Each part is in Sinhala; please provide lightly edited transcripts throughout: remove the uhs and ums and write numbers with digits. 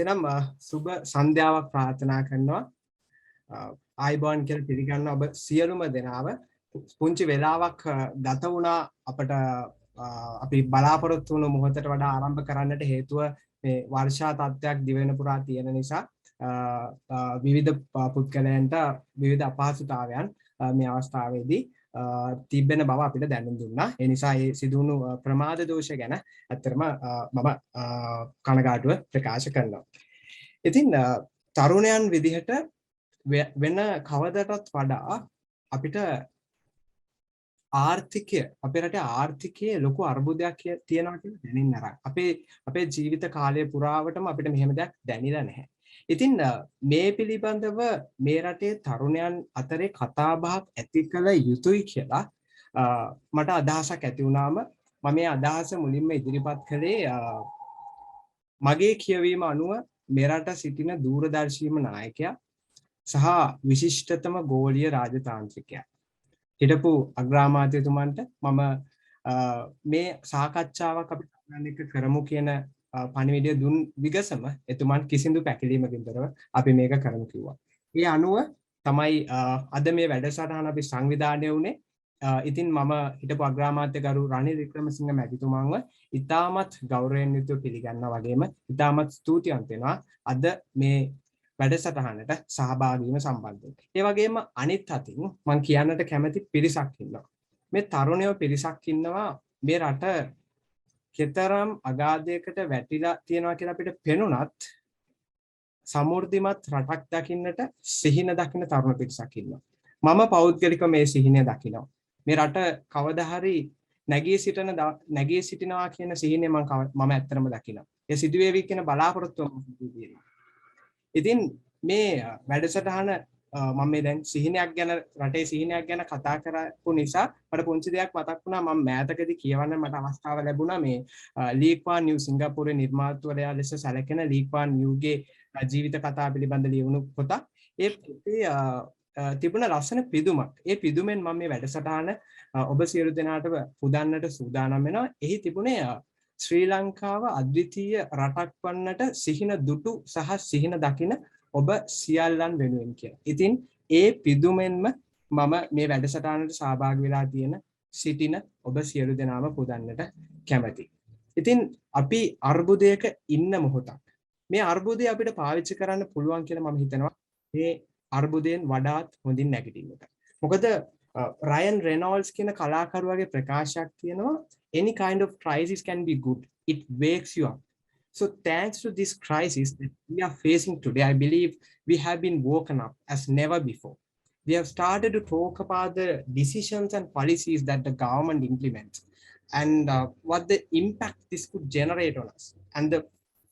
එනම් සුබ සන්ධ්‍යාවක් ප්‍රාර්ථනා කරනවා. ආයිබෝන් කියලා පිළිගන්න ඔබ සියලුම දෙනාව පුංචි වෙලාවක් ගත වුණා අපට අපි බලාපොරොත්තු වුණු මොහොතට වඩා ආරම්භ කරන්නට හේතුව මේ වර්ෂා තත්ත්වයක් දිවෙන පුරා තියෙන නිසා විවිධ පුද්ගලයන්ට විවිධ අපහසුතාවයන් මේ අවස්ථාවේදී තිබෙන බව අපිට දැනුම් දුන්නා. ඒ නිසා ඒ සිදුණු ප්‍රමාද දෝෂ ගැන ඇත්තටම මම කනගාටුව ප්‍රකාශ කරනවා. ඉතින් තරුණයන් විදිහට වෙන කවදටත් වඩා අපිට ආර්ථිකය අපේ රටේ ආර්ථිකයේ ලොකු අර්බුදයක් තියෙනවා කියලා දැනෙන්න අරන් අපේ ජීවිත කාලය පුරාවටම අපිට මෙහෙම දෙයක් දැනෙලා නැහැ. ඉතින් මේ පිළිබඳව මේ රටේ තරුණයන් අතරේ කතා බහක් ඇති කළ යුතුයි කියලා මට අදහසක් ඇති වුණාම මම මේ අදහස මුලින්ම ඉදිරිපත් කළේ මගේ කියවීම අනුව මේ රට සිටින දූරදර්ශීම නායකයා සහ විශිෂ්ටතම ගෝලීය රාජතාන්ත්‍රිකයා හිටපු අග්‍රාමාත්‍යතුමන්ට මම මේ සාකච්ඡාවක් අපි එක්ක කරමු කියන පණිවිඩය දුන් විගසම එතුමන් කිසිදු පැකිලීමකින් තොරව අපි මේක කරමු කිව්වා. ඒ අනුව තමයි අද මේ වැඩසටහන අපි සංවිධානය වුණේ. ඉතින් මම හිටපු අග්‍රාමාත්‍යකරු රනිල් වික්‍රමසිංහ මැතිතුමන්ව ඉතාමත් ගෞරවයෙන් යුතුව පිළිගන්නවා වගේම ඉතාමත් ස්තුතිවන්ත වෙනවා අද මේ වැඩසටහනට සහභාගී වීම සම්බන්ධයෙන්. ඒ වගේම අනිත් අතින් මම කියන්නට කැමති පිරිසක් ඉන්නවා. මේ තරුණයෝ පිරිසක් ඉන්නවා මේ රට කෙතරම් අගාධයකට වැටිලා තියෙනවා කියලා අපිට පෙනුනත් සමෘද්ධිමත් රටක් දකින්නට සිහින දකින්න තරුණ පිරිසක් ඉන්නවා. මම පෞද්ගලිකව මේ සිහිනය දකිනවා. මේ රට කවදා හරි නැගී සිටිනවා කියන සිහිනය මම ඇත්තටම දකිනවා. ඒ සිදුවේවි කියන බලාපොරොත්තුව මම ඉතින් මේ වැඩසටහන මම මේ දැන් සිහිනයක් ගැන රටේ සිහිනයක් ගැන කතා කරපු නිසා මට පුංචි දෙයක් මතක් වුණා. මම මෑතකදී කියවන්න මට අවස්ථාව ලැබුණා මේ ලී ක්වාන් යූ සිංගප්පූරුවේ නිර්මාතෘවරයා ලෙස සැලකෙන ලී ක්වාන් යූගේ ජීවිත කතා පිළිබඳ ලියවුණු පොතක්. ඒ පොතේ තිබුණ ලස්සන පිදුමක්. ඒ පිදුමෙන් මම මේ වැඩසටහන ඔබ සියලු දෙනාට පුදන්නට සූදානම් වෙනවා. එහි තිබුණේ ශ්‍රී ලංකාව අද්විතීය රටක් වන්නට සිහින දුටු සහ සිහින දකින ඔබ සියල්ලන් වෙනුවෙන් කියලා. ඉතින් ඒ පිදුමෙන්ම මම මේ වැඩසටහනට සහභාගී වෙලා තියෙන සිටින ඔබ සියලු දෙනාම පුදන්නට කැමැතියි. ඉතින් අපි අර්බුදයක ඉන්න මොහොතක්. මේ අර්බුදය අපිට පාවිච්චි කරන්න පුළුවන් කියලා මම හිතනවා. මේ අර්බුදයෙන් වඩාත් හොඳින් නැගිටින්නට. මොකද රයන් රෙනෝල්ඩ්ස් කියන කලාකරුවාගේ ප්‍රකාශයක් තියෙනවා any kind of crisis can be good. It wakes you up. So thanks to this crisis that we are facing today, I believe we have been woken up as never before. We have started to talk about the decisions and policies that the government implements and what the impact this could generate on us and the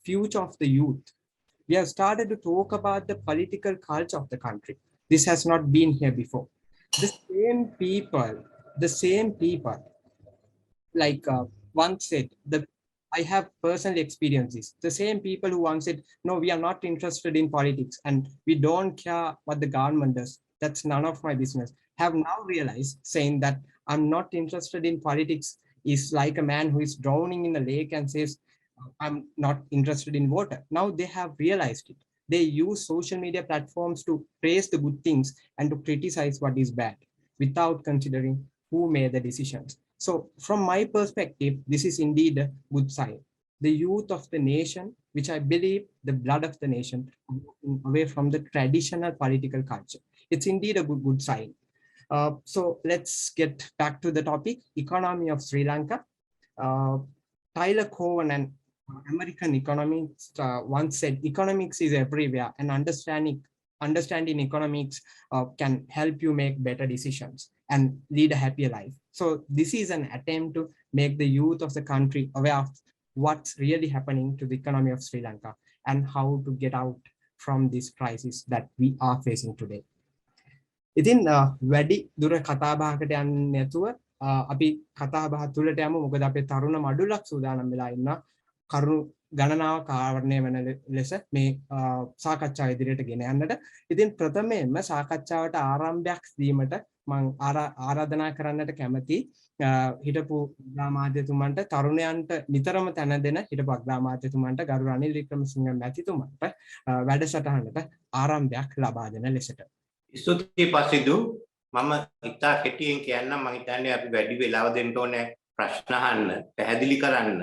future of the youth. We have started to talk about the political culture of the country. This has not been here before. The same people, like once said, I have personally experienced this. The same people who once said, no, we are not interested in politics and we don't care what the government does. That's none of my business. Have now realized saying that I'm not interested in politics is like a man who is drowning in a lake and says, I'm not interested in water. Now they have realized it. They use social media platforms to praise the good things and to criticize what is bad without considering who made the decisions. So from my perspective, this is indeed a good sign. The youth of the nation, which I believe the blood of the nation, away from the traditional political culture. It's indeed a good sign. So let's get back to the topic, economy of Sri Lanka. Tyler Cowen, an American economist, once said, economics is everywhere and understanding economics can help you make better decisions and lead a happier life. So this is an attempt to make the youth of the country aware of what's really happening to the economy of Sri Lanka and how to get out from this crisis that we are facing today. ඉතින් වැඩි දුර කතා බහකට යන්නේ නැතුව අපි කතා බහ තුළට යමු. මොකද අපේ තරුණ මඩුලක් සූදානම් වෙලා ඉන්නවා. කරුණු ගණනාව කාරණය වෙන ලෙස මේ සාකච්ඡාව ඉදිරියට ගෙන යන්නට. ඉතින් ප්‍රථමයෙන්ම සාකච්ඡාවට ආරම්භයක් දීමට මම ආරාධනා කරන්නට කැමතියි හිටපු අග්‍රාමාත්‍යතුමන්ට තරුණයන්ට නිතරම තැන දෙන හිටපු අග්‍රාමාත්‍යතුමන්ට ගරු රනිල් වික්‍රමසිංහ මැතිතුමන්ට වැඩසටහනට ආරම්භයක් ලබා දෙන ලෙසට. ස්තුතියි පසිදු. මම ඉතා කෙටියෙන් කියන්නම්. මම හිතන්නේ අපි වැඩි වෙලාව දෙන්න ඕනේ ප්‍රශ්න අහන්න, පැහැදිලි කරන්න.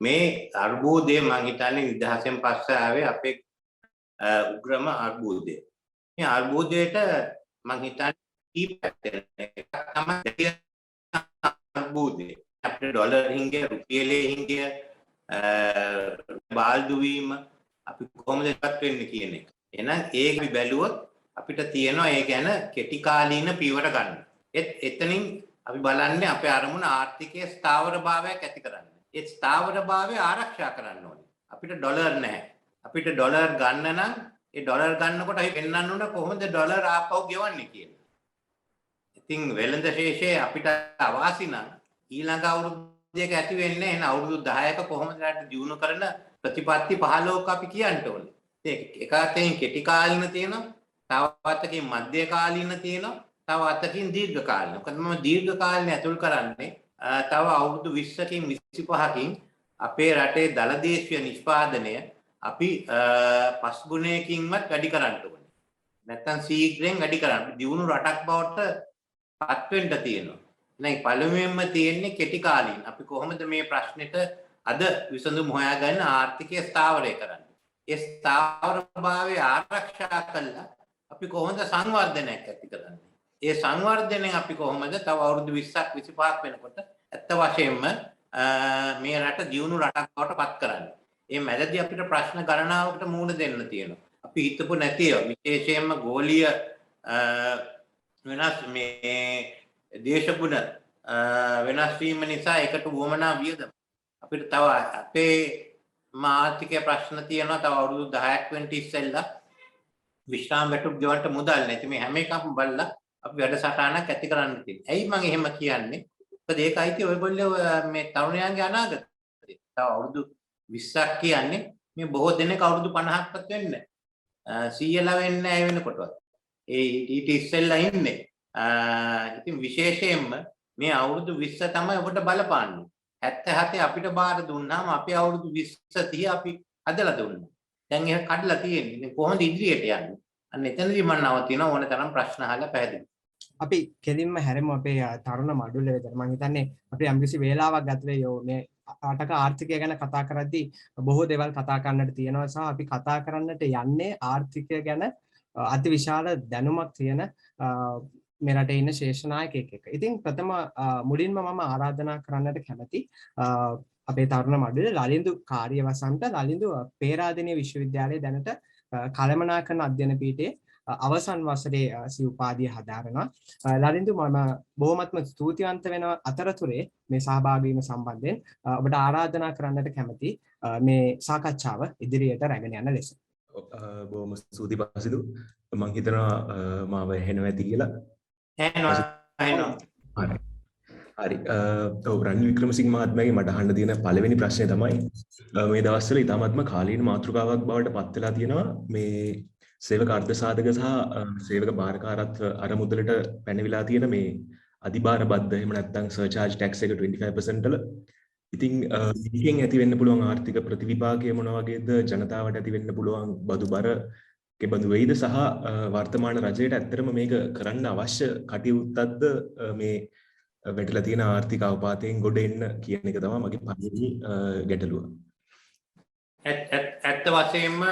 මේ අර්බුදය මම හිතන්නේ නිදහසෙන් පස්සේ ආවේ අපේ උග්‍රම අර්බුදය. මේ අර්බුදයට මම හිතන්නේ කීපයක් එකක් තමයි අර්බුදය. අපේ ඩොලර් හිඟය, රුපියලේ හිඟය, බාල්දු වීම අපි කොහොමද ඉවත් වෙන්නේ කියන එක. එහෙනම් ඒක අපි බැලුවොත් අපිට තියෙනවා ඒ ගැන කෙටි කාලීන පියවර ගන්න. එතනින් අපි බලන්නේ අපේ අරමුණ ආර්ථිකයේ ස්ථාවරභාවයක් ඇති කරන්න. ඒ ස්ථාවරභාවය ආරක්ෂා කරන්න ඕනේ. අපිට ඩොලර් නැහැ. අපිට ඩොලර් ගන්න නම් ඒ ඩොලර් ගන්නකොට අපි පෙන්වන්න ඕන කොහොමද ඩොලර් ආපහු ගෙවන්නේ කියලා. ඉතින් වෙළඳ ශේෂය අපිට අවාසි නම් ඊළඟ අවුරුද්දේක ඇති වෙන්නේ එහෙනම් අවුරුදු 10ක කොහොමද රට දියුණු කරන ප්‍රතිපත්ති 15ක අපි කියන්න ඕනේ. ඒක අතෙන් කෙටි කාලින තියෙනවා. තව අතකින් මධ්‍ය කාලීන තියෙනවා. තව අතකින් දීර්ඝ කාලීන. මොකද මම දීර්ඝ කාලීන ඇතුල් කරන්නේ තව අවුරුදු 20කින් 25කින් අපේ රටේ දලදේශීය නිෂ්පාදනය අපි 5 ගුණයකින්වත් වැඩි කරන්න ඕනේ. නැත්තම් ශීඝ්‍රයෙන් වැඩි කරන්න. දියුණු රටක් බවට පත් වෙන්න තියෙනවා. නැයි පළමුවෙන්ම තියෙන්නේ කෙටි කාලීන. අපි කොහොමද මේ ප්‍රශ්නෙට අද විසඳුම් හොයාගන්න ආර්ථිකය ස්ථාවරය කරන්නේ? ඒ ස්ථාවරභාවය ආරක්ෂා කළා අපි කොහොමද සංවර්ධනයක් ඇති කරන්නේ? ඒ සංවර්ධනයෙන් අපි කොහොමද තව අවුරුදු 20ක් 25ක් වෙනකොට ඇත්ත වශයෙන්ම මේ රට දියුණු රටක් බවට පත් කරන්නේ? මේ මැදදී අපිට ප්‍රශ්න ගණනාවකට මුහුණ දෙන්න තියෙනවා. අපි හිතපු නැතිව විශේෂයෙන්ම ගෝලීය වෙනස් මේ දේශගුණ වෙනස් වීම නිසා ඒකට වුවමනා වියදම අපිට තව අපේ ආර්ථික ප්‍රශ්න තියෙනවා. තව අවුරුදු 10ක් වෙන්න ඉස්සෙල්ලා විශ්‍රාම වැටුප් ගෙවන්න මුදල් නැති මේ හැම එකක්ම බලලා අපි වැඩසටහනක් ඇති කරන්න තියෙනවා. ඇයි මම එහෙම කියන්නේ? මොකද ඒක අයිති ඔයගොල්ලෝ මේ තරුණයන්ගේ අනාගතය. තව අවුරුදු 20ක් කියන්නේ මේ බොහෝ දෙනෙක් අවුරුදු 50ක්වත් වෙන්නේ නැහැ. 100ලා වෙන්නේ නැහැ වෙනකොටවත්. ඒ ඊට ඉස්සෙල්ලා ඉන්නේ. ඉතින් විශේෂයෙන්ම මේ අවුරුදු 20 තමයි ඔබට බලපාන්නේ. 77 අපිට බාර දුන්නාම අපි අවුරුදු 20 30 අපි හදලා දුන්නා. දැන් ඒක කඩලා තියෙන්නේ. ඉතින් කොහොමද ඉදිරියට යන්නේ? අන්න එතනදී මම නවතිනවා ඕන තරම් ප්‍රශ්න අහලා පැහැදිලි. අපි කෙලින්ම හැරෙමු අපේ තරුණ මඩුල්ල වෙතට. මම හිතන්නේ අපි යම්කිසි වේලාවක් ගත වෙයි මේ රටක ආර්ථිකය ගැන කතා කරද්දී බොහෝ දේවල් කතා කරන්නට තියෙනවා සහ අපි කතා කරන්නට යන්නේ ආර්ථිකය ගැන අතිවිශාල දැනුමක් තියෙන මේ රටේ ඉන්න ශේෂ්ඨ නායකයෙක් එක්ක. ඉතින් ප්‍රථම මුලින්ම මම ආරාධනා කරන්නට කැමති අපේ තරුණ මඩුල්ල ලලිඳු කාර්යවසන්ත ලලිඳු පේරාදෙණිය විශ්වවිද්‍යාලයේ දැනට කළමනාකරන අධ්‍යයන පීඨයේ අවසන් වසරේ සි උපාධිය හදාරනවා. ලලිඳු මම බොහොමත්ම ස්තුතිවන්ත වෙනවා අතරතුරේ මේ සහභාගී වීම සම්බන්ධයෙන් ඔබට ආරාධනා කරන්නට කැමති මේ සාකච්ඡාව ඉදිරියට රැගෙන යන ලෙස. බොහොම ස්තුති පසිදු. මම හිතනවා මාව ඇහෙනවා ඇති කියලා. ඇහෙනවා. හරි. රනිල් වික්‍රමසිංහ මහත්මයාගේ මට අහන්න තියෙන පළවෙනි ප්‍රශ්නේ තමයි මේ දවස්වල ඉතාමත්ම කාලීන මාතෘකාවක් බවට පත් වෙලා තියෙනවා මේ සේවක අර්ධ සාධක සහ සේවක භාරකාරත්ව අරමුදලට පැනවිලා තියෙන මේ අධිභාර බද්ධ එහෙම නැත්නම් සර්චාර්ජ් ටැක්ස් එක 25% වල. ඉතින් මේකෙන් ඇති වෙන්න පුළුවන් ආර්ථික ප්‍රතිවිපාකය මොන වගේද? ජනතාවට ඇති වෙන්න පුළුවන් බදු බර කෙබඳු වෙයිද සහ වර්තමාන රජයට ඇත්තටම මේක කරන්න අවශ්‍ය කටයුත්තක්ද මේ වැටලා තියෙන ආර්ථික අවපාතයෙන් ගොඩ එන්න කියන එක තමයි මගේ පළවෙනි ගැටලුව. ඇත්ත වශයෙන්ම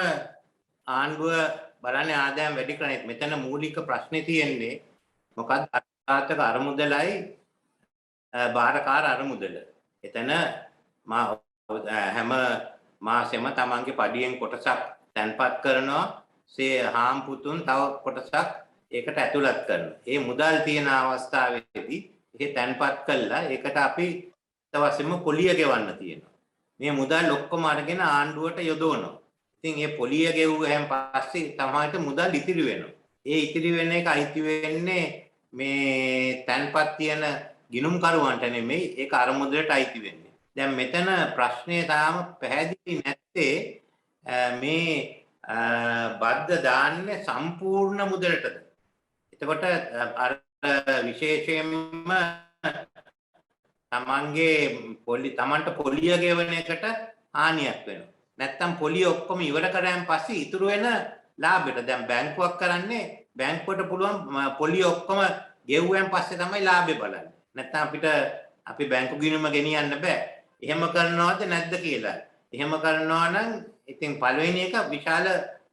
ආණ්ඩුව බලන්නේ ආදායම් වැඩි කරන්නේ. මෙතන මූලික ප්‍රශ්නේ තියෙන්නේ මොකක්ද? ආර්ථික අරමුදලයි භාරකාර අරමුදල. එතන හැම මාසෙම තමන්ගේ පඩියෙන් කොටසක් තැන්පත් කරනවා. හාම් පුතුන් තව කොටසක් ඒකට ඇතුළත් කරනවා. ඒ මුදල් තියෙන අවස්ථාවේදී ඒක තැන්පත් කළා ඒකට අපි තවසෙම පොලිය ගෙවන්න තියෙනවා. මේ මුදල් ඔක්කොම අරගෙන ආණ්ඩුවට යොදවනවා. ඉතින් මේ පොලිය ගෙවුවහම පස්සේ තමයි මුදල් ඉතිරි වෙනවා. ඒ ඉතිරි වෙන එක අයිති වෙන්නේ මේ තැන්පත් තියෙන ගිණුම් කරුවන්ට නෙමෙයි ඒක අරමුදලට අයිති වෙන්නේ. දැන් මෙතන ප්‍රශ්නේ තාම පැහැදිලි නැත්තේ මේ බද්ද දාන්නේ සම්පූර්ණ මුදලටද? එතකොට අර විශේෂයෙන්ම තමන්ට පොලිය ගෙවන එකට හානියක් වෙනවා. නැත්තම් පොලිය ඔක්කොම ඉවර කරාන් පස්සේ ඉතුරු වෙන ලාභෙට දැන් බැංකුවක් කරන්නේ බැංකුවට පුළුවන් පොලිය ඔක්කොම ගෙවුවෙන් පස්සේ තමයි ලාභය බලන්නේ. නැත්තම් අපි බැංකු ගිණුම ගෙනියන්න බෑ. එහෙම කරනවද නැද්ද කියලා. එහෙම කරනවා නම් ඉතින් පළවෙනි එක විශාල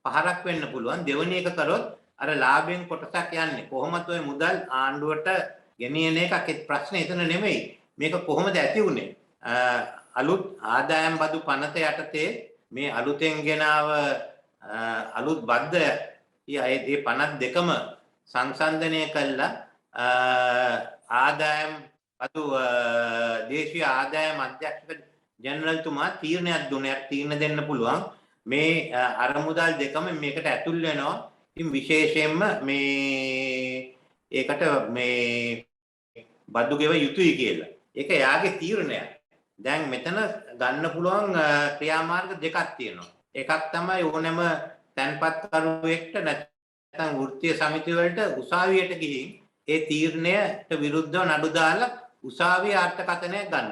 පහරක් වෙන්න පුළුවන්. දෙවෙනි එක කරොත් අර ලාභයෙන් කොටසක් යන්නේ. කොහොමද ඔය මුදල් ආණ්ඩුවට ගෙනියන එකක් ප්‍රශ්නේ එතන නෙමෙයි. මේක කොහොමද ඇති වුනේ? අලුත් ආදායම් බදු පනත යටතේ මේ අලුතෙන් ගෙනාව අලුත් බද්ද ඒ පනත් දෙකම සංසන්දනය කළා ආදායම් බදු දේශීය ආදායම් අධ්‍යක්ෂක ජනරල්තුමා තීරණයක් දුන්නා. තීරණ දෙන්න පුළුවන් මේ අරමුදල් දෙකම මේකට ඇතුල් වෙනවා. ඉතින් විශේෂයෙන්ම මේ ඒකට මේ බදු ගෙව යුතුයි කියලා. ඒක යාගේ තීරණයක්. දැන් මෙතන ගන්න පුළුවන් ක්‍රියාමාර්ග දෙකක් තියෙනවා. එකක් තමයි ඕනෑම තැන්පත්කරුවෙක්ට නැත්නම් වෘත්තීය සමිති වලට උසාවියට ගිහින් ඒ තීරණයට විරුද්ධව නඩු දාලා උසාවියේ අර්ථකථනයක් ගන්න.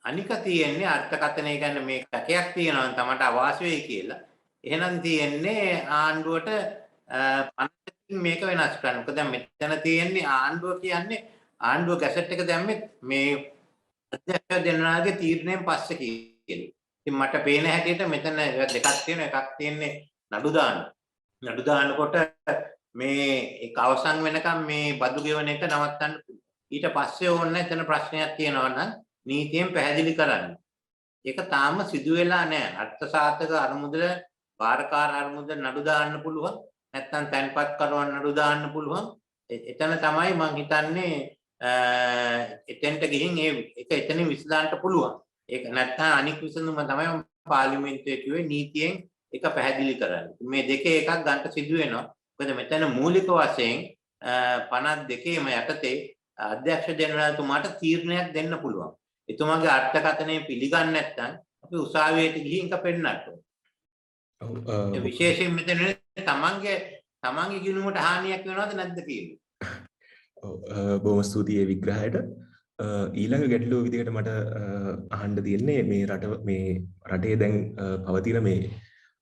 අනික තියෙන්නේ අර්ථකථනය කියන්නේ මේ කැකයක් තියෙනවා තමට අවාසි වෙයි කියලා. එහෙනම් තියෙන්නේ ආණ්ඩුවට පනතකින් මේක වෙනස් කරන්න. මොකද දැන් මෙතන තියෙන්නේ ආණ්ඩුව කියන්නේ ආණ්ඩුව ගැසට් එක දැම්මේ මේ අධ්‍යක්ෂ ජනරාල්ගේ තීරණයෙන් පස්සේ කියලා. ඉතින් මට පේන හැටියට මෙතන දෙකක් තියෙනවා. එකක් තියෙන්නේ නඩු දාන්න. නඩු දානකොට මේ ඒක අවසන් වෙනකම් මේ බදු ගෙවන එක නවත්තන්න පුළුවන්. ඊට පස්සේ ඕන්න එතන ප්‍රශ්නයක් තියෙනවා නම් නීතියෙන් පැහැදිලි කරන්න. ඒක තාම සිදු වෙලා නැහැ. අර්ථ සාධක අරමුදල වාරකාර අරමුදල නඩු දාන්න පුළුවන්. නැත්නම් තැන්පත් කරවන්න නඩු දාන්න පුළුවන්. එතන තමයි මම හිතන්නේ එතෙන්ට ගිහින් ඒක එතනින් විසඳන්න පුළුවන්. ඒක නැත්නම් අනික් විසඳුම තමයි පාර්ලිමේන්තුවේ කිව්වේ නීතියෙන් ඒක පැහැදිලි කරන්න. මේ දෙකේ එකක් ගන්න සිදු වෙනවා. මොකද මෙතන මූලික වශයෙන් 52ම යටතේ අධ්‍යක්ෂ ජනරල්තුමාට තීරණයක් දෙන්න පුළුවන්. එතුමාගේ අර්ථකථනය පිළිගන්නේ නැත්නම් අපි උසාවියට ගිහින් ඒක පෙන්නන්න ඕනේ. ඔව් විශේෂයෙන් මෙතන තමන්ගේ ගිණුමට හානියක් වෙනවද නැද්ද කියන්නේ. බොහොම ස්තුතියි විග්‍රහයට. ඊළඟ ගැටලුව විදිහට මට අහන්න තියෙන්නේ මේ රටේ දැන් පවතින මේ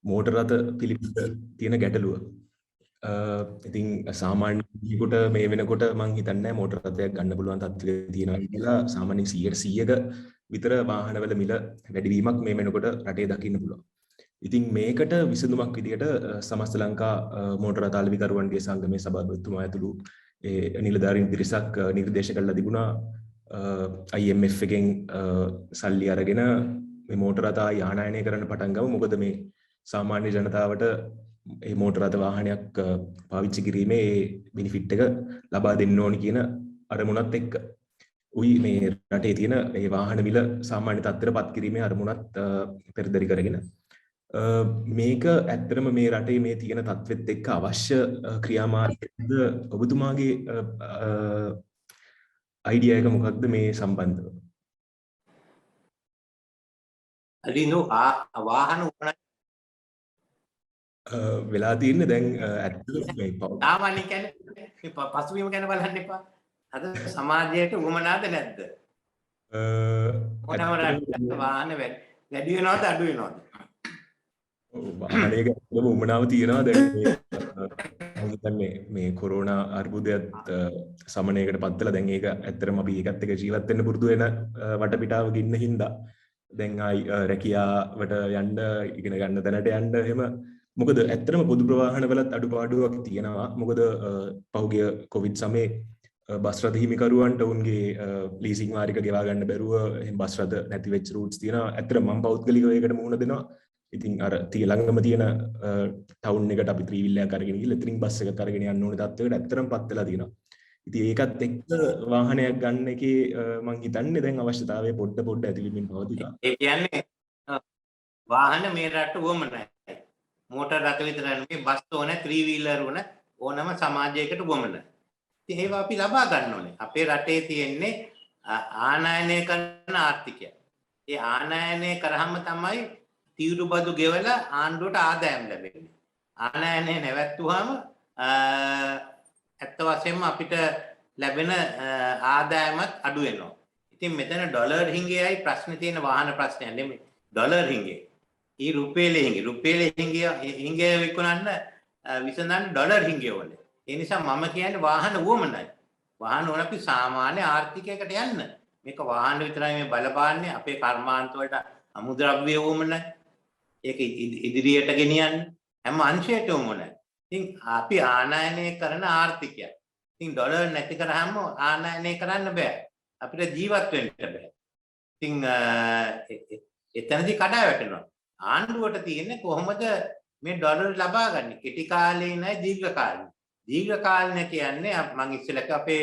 මෝටර රථ පිළිබඳ තියෙන ගැටලුව. ඉතින් සාමාන්‍ය කෙනෙකුට මේ වෙනකොට මම හිතන්නේ මෝටර රථයක් ගන්න පුළුවන් තත්ත්වයක තියෙනවා කියලා. සාමාන්‍යයෙන් 100ක විතර වාහනවල මිල වැඩිවීමක් මේ වෙනකොට රටේ දකින්න පුළුවන්. ඉතින් මේකට විසඳුමක් විදිහට සමස්ත ලංකා මෝටර රථ අලෙවිකරුවන්ගේ සංගමේ සභාපතිතුමා ඇතුළු නිලධාරීන් පිරිසක් නිර්දේශ කළා තිබුණා IMF එකෙන් සල්ලි අරගෙන මේ මෝටර රථ යානයනය කරන්න පටන් ගමු. මොකද මේ සාමාන්‍ය ජනතාවට මේ මෝටර රථ වාහනයක් පාවිච්චි කිරීමේ බෙනිෆිට් එක ලබා දෙන්න ඕනි කියන අරමුණත් එක්ක උයි මේ රටේ තියෙන මේ වාහන මිල සාමාන්‍ය තත්ත්වයටපත් කිරීමේ අරමුණත් පෙරදරි කරගෙන මේක ඇත්තටම මේ රටේ මේ තියෙන තත්ත්වෙත් එක්ක අවශ්‍ය ක්‍රියාමාර්ගද ඔබතුමාගේ අයිඩියා එක මොකක්ද මේ සම්බන්ධව? අලිනු වාහන වෙලා තියෙන්නේ දැන් ඇත්තටම මේ සාමාන්‍ය කියන්නේ පසුබිම ගැන බලන්න එපා. අද සමාජයට උවමනාද නැද්ද? මොනවාද වාහන වැඩි වෙනවද අඩු වෙනවද? වාහනයක උවමනාව තියෙනවා දැන් මේ කොරෝනා අර්බුදයත් සමනයකට පත්වලා දැන් ඒක ඇත්තටම අපි ඒකත් එක්ක ජීවත් වෙන්න පුරුදු වෙන වටපිටාවක ඉන්න හින්දා දැන් ආයි රැකියාවට යන්න ඉගෙන ගන්න තැනට යන්න එහෙම මොකද ඇත්තටම පොදු ප්‍රවාහනවලත් අඩුපාඩුවක් තියෙනවා. මොකද පහුගිය කොවිඩ් සමයේ බස් රථ හිමිකරුවන්ට උන්ගේ ලීසින් වාරික ගෙවා ගන්න බැරුව එහෙම බස් රථ නැති වෙච්ච රූට්ස් තියෙනවා. ඇත්තටම මම පෞද්ගලිකව ඒකට මුහුණ දෙනවා. ඉතින් අර ළඟම තියෙන ටවුන් එකට අපි ත්‍රී වීලරයක් අරගෙන ගිහලා ඉතින් බස් එකක් අරගෙන යන්න ඕනේ තත්ත්වයකට ඇත්තටම පත් වෙලා තියෙනවා. ඉතින් ඒකත් එක්ක වාහනයක් ගන්න එකේ මම හිතන්නේ දැන් අවශ්‍යතාවය පොඩ්ඩ ඇති වෙමින් පවතිනවා. ඒ කියන්නේ වාහන මේ රට වොමනයි. මෝටර රථ විතර නෙමෙයි බස් ඕනේ ත්‍රී වීලර් ඕනම සමාජයකට වොමනයි. ඉතින් ඒවා අපි ලබා ගන්න ඕනේ. අපේ රටේ තියෙන්නේ ආනයනය කරන ආර්ථිකය. ඒ ආනයනය කරාම තමයි තීරු බදු ගෙවලා ආණ්ඩුවට ආදායම් ලැබෙන්නේ. ආනයනය නැවැත්තුවාම ඇත්ත වශයෙන්ම අපිට ලැබෙන ආදායමත් අඩු වෙනවා. ඉතින් මෙතන ඩොලර් හිඟයයි ප්‍රශ්නේ තියෙන වාහන ප්‍රශ්නයක් නෙමෙයි. ඩොලර් හිඟය. ඊ රුපියලේ හිඟය විකුණන්න විසඳන්න ඩොලර් හිඟය ඕනේ. ඒ නිසා මම කියන්නේ වාහන වුවමනයි. වාහන ඕන අපි සාමාන්‍ය ආර්ථිකයකට යන්න. මේක වාහන විතරයි මේ බලපාන්නේ අපේ කර්මාන්ත වලට අමුද්‍රව්‍ය වුවමනයි. ඒක ඉදිරියට ගෙනියන්න හැම අංශයකම ඕනේ. ඉතින් අපි ආනයනය කරන ආර්ථිකයක්. ඉතින් ඩොලර් නැති කරාම ආනයනය කරන්න බෑ. අපිට ජීවත් වෙන්න බෑ. ඉතින් එතනදී කඩා වැටෙනවා. ආණ්ඩුවට තියෙන්නේ කොහොමද මේ ඩොලර් ලබා ගන්න? කෙටි කාලේ නෑ දීර්ඝ කාලේ. දීර්ඝ කාලේ කියන්නේ මම ඉස්සෙල්ලා අපේ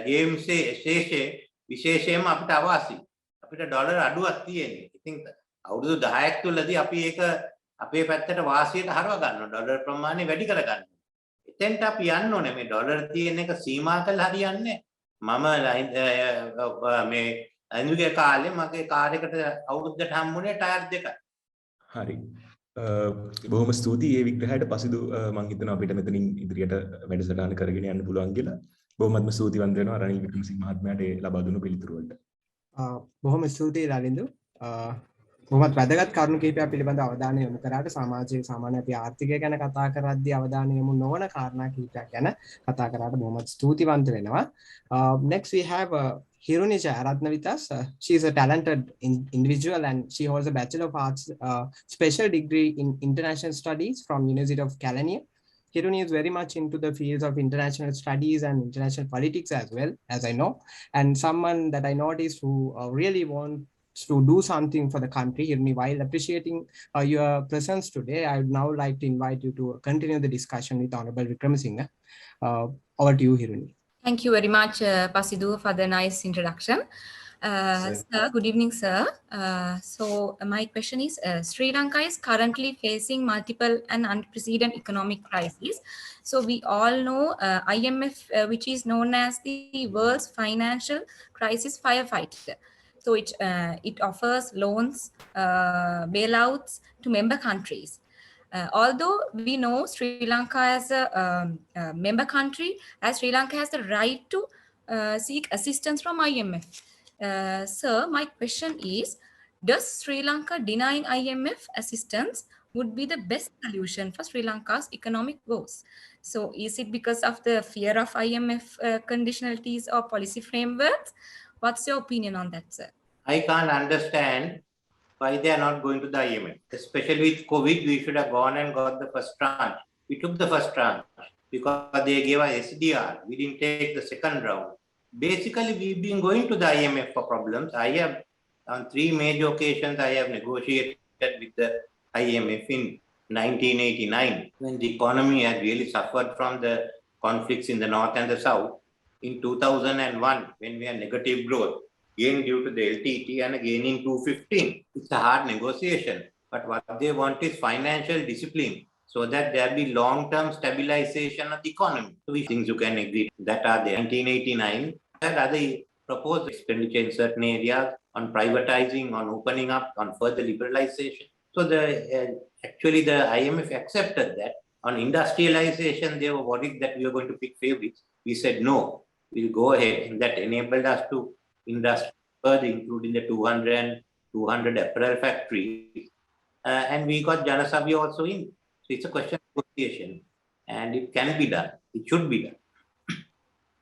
ගේම්ස් ශේෂයේ විශේෂයෙන්ම අපිට අවශ්‍යයි. අපිට ඩොලර් අඩුවක් තියෙන්නේ. ඉතින් අවුරුදු 10ක් තුලදී අපි ඒක අපේ පැත්තට වාසියට හරව ගන්නවා. ඩොලර් ප්‍රමාණය වැඩි කර ගන්නවා. එතෙන්ට අපි යන්න ඕනේ. මේ ඩොලර් තියෙන එක සීමා කළා හරියන්නේ. මම මේ අනිවාර්ය කාලේ මගේ කාර් එකට අවුරුද්දට හම්බුනේ ටයර් දෙකක්. හරි. බොහොම ස්තුතියි මේ විග්‍රහයට. පසුදු මම හිතනවා අපිට මෙතනින් ඉදිරියට වැඩසටහන කරගෙන යන්න පුළුවන් කියලා. බොහොමත්ම ස්තුතිවන්ත වෙනවා රනිල් වික්‍රමසිංහ මහත්මයාට ලබා දුන්නු පිළිතුරු වලට. බොහොම ස්තුතියි රනින්දු. බොහොමත් වැදගත් කරුණු කිහිපයක් පිළිබඳව අවධානය යොමු කරාට සමාජයේ සාමාන්‍ය අපි ආර්ථිකය ගැන කතා කරද්දී අවධානය යොමු නොවන කාරණා කිහිපයක් ගැන කතා කරාට බොහොමත් ස්තුතිවන්ත වෙනවා. Next we have Hiruni Jayaratna with us. She is a talented individual and she holds a Bachelor of Arts special degree in International Studies from University of Kelaniya. Hiruni is very much into the fields of international studies and international politics as well, as I know, and someone that I noticed who really wants to do something for the country. Hiruni, while appreciating your presence today, I would now like to invite you to continue the discussion with Honorable Wickremesinghe. Over to you, Hiruni. Thank you very much, Pasidu, for the nice introduction. Sir, good evening, sir. So my question is, Sri Lanka is currently facing multiple and unprecedented economic crises. So we all know IMF, which is known as the world's financial crisis firefighter. So it offers loans, bailouts to member countries. Although we know Sri Lanka as a member country, as Sri Lanka has the right to seek assistance from IMF. Sir, my question is, does Sri Lanka denying IMF assistance would be the best solution for Sri Lanka's economic woes? So is it because of the fear of IMF conditionalities or policy frameworks? What's your opinion on that, sir? I can't understand why they are not going to the IMF. Especially with COVID, we should have gone and got the first tranche. We took the first tranche because they gave us SDR. We didn't take the second round. Basically, we've been going to the IMF for problems. I have, on 3 major occasions, I have negotiated with the IMF in 1989, when the economy had really suffered from the conflicts in the north and the south. In 2001, when we had negative growth, again due to the LTT, and again in 2015. It's a hard negotiation, but what they want is financial discipline so that there be long-term stabilization of the economy. So we things you can agree that are there. 1989, that other proposed expenditure in certain areas on privatizing, on opening up, on further liberalization. So actually the IMF accepted that. On industrialization, they were worried that we were going to pick favorites. We said no, we'll go ahead, and that enabled us to industry further, including the 200 apparel factories, and we got Janasabhi also in. So it's a question of negotiation, and it can be done. It should be done.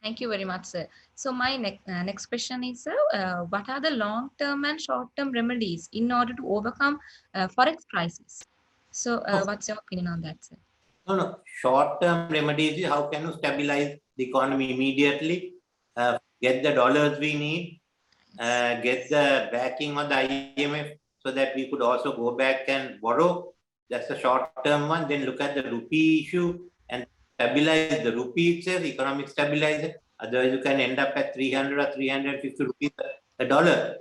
Thank you very much, sir. So my next question is, sir, what are the long-term and short-term remedies in order to overcome forex crisis? So what's your opinion on that, sir? No. Short-term remedies is how can you stabilize the economy immediately, get the dollars we need, get the backing of the IMF so that we could also go back and borrow. That's the short-term one. Then look at the rupee issue and stabilize the rupee itself, economic stabilizer. Otherwise, you can end up at 300 or 350 rupees a dollar.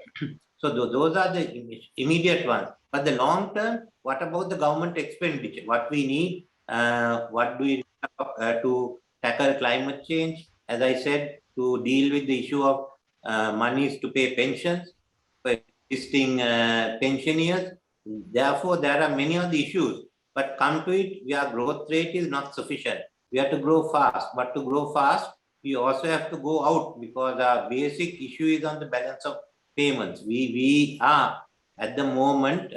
So those are the immediate ones. But the long-term, what about the government expenditure? What we need, what do we need to tackle climate change? As I said, to deal with the issue of monies to pay pensions, for existing pensioners. Therefore, there are many of the issues. But come to it, our growth rate is not sufficient. We have to grow fast. But to grow fast, we also have to go out because our basic issue is on the balance of payments. We are at the moment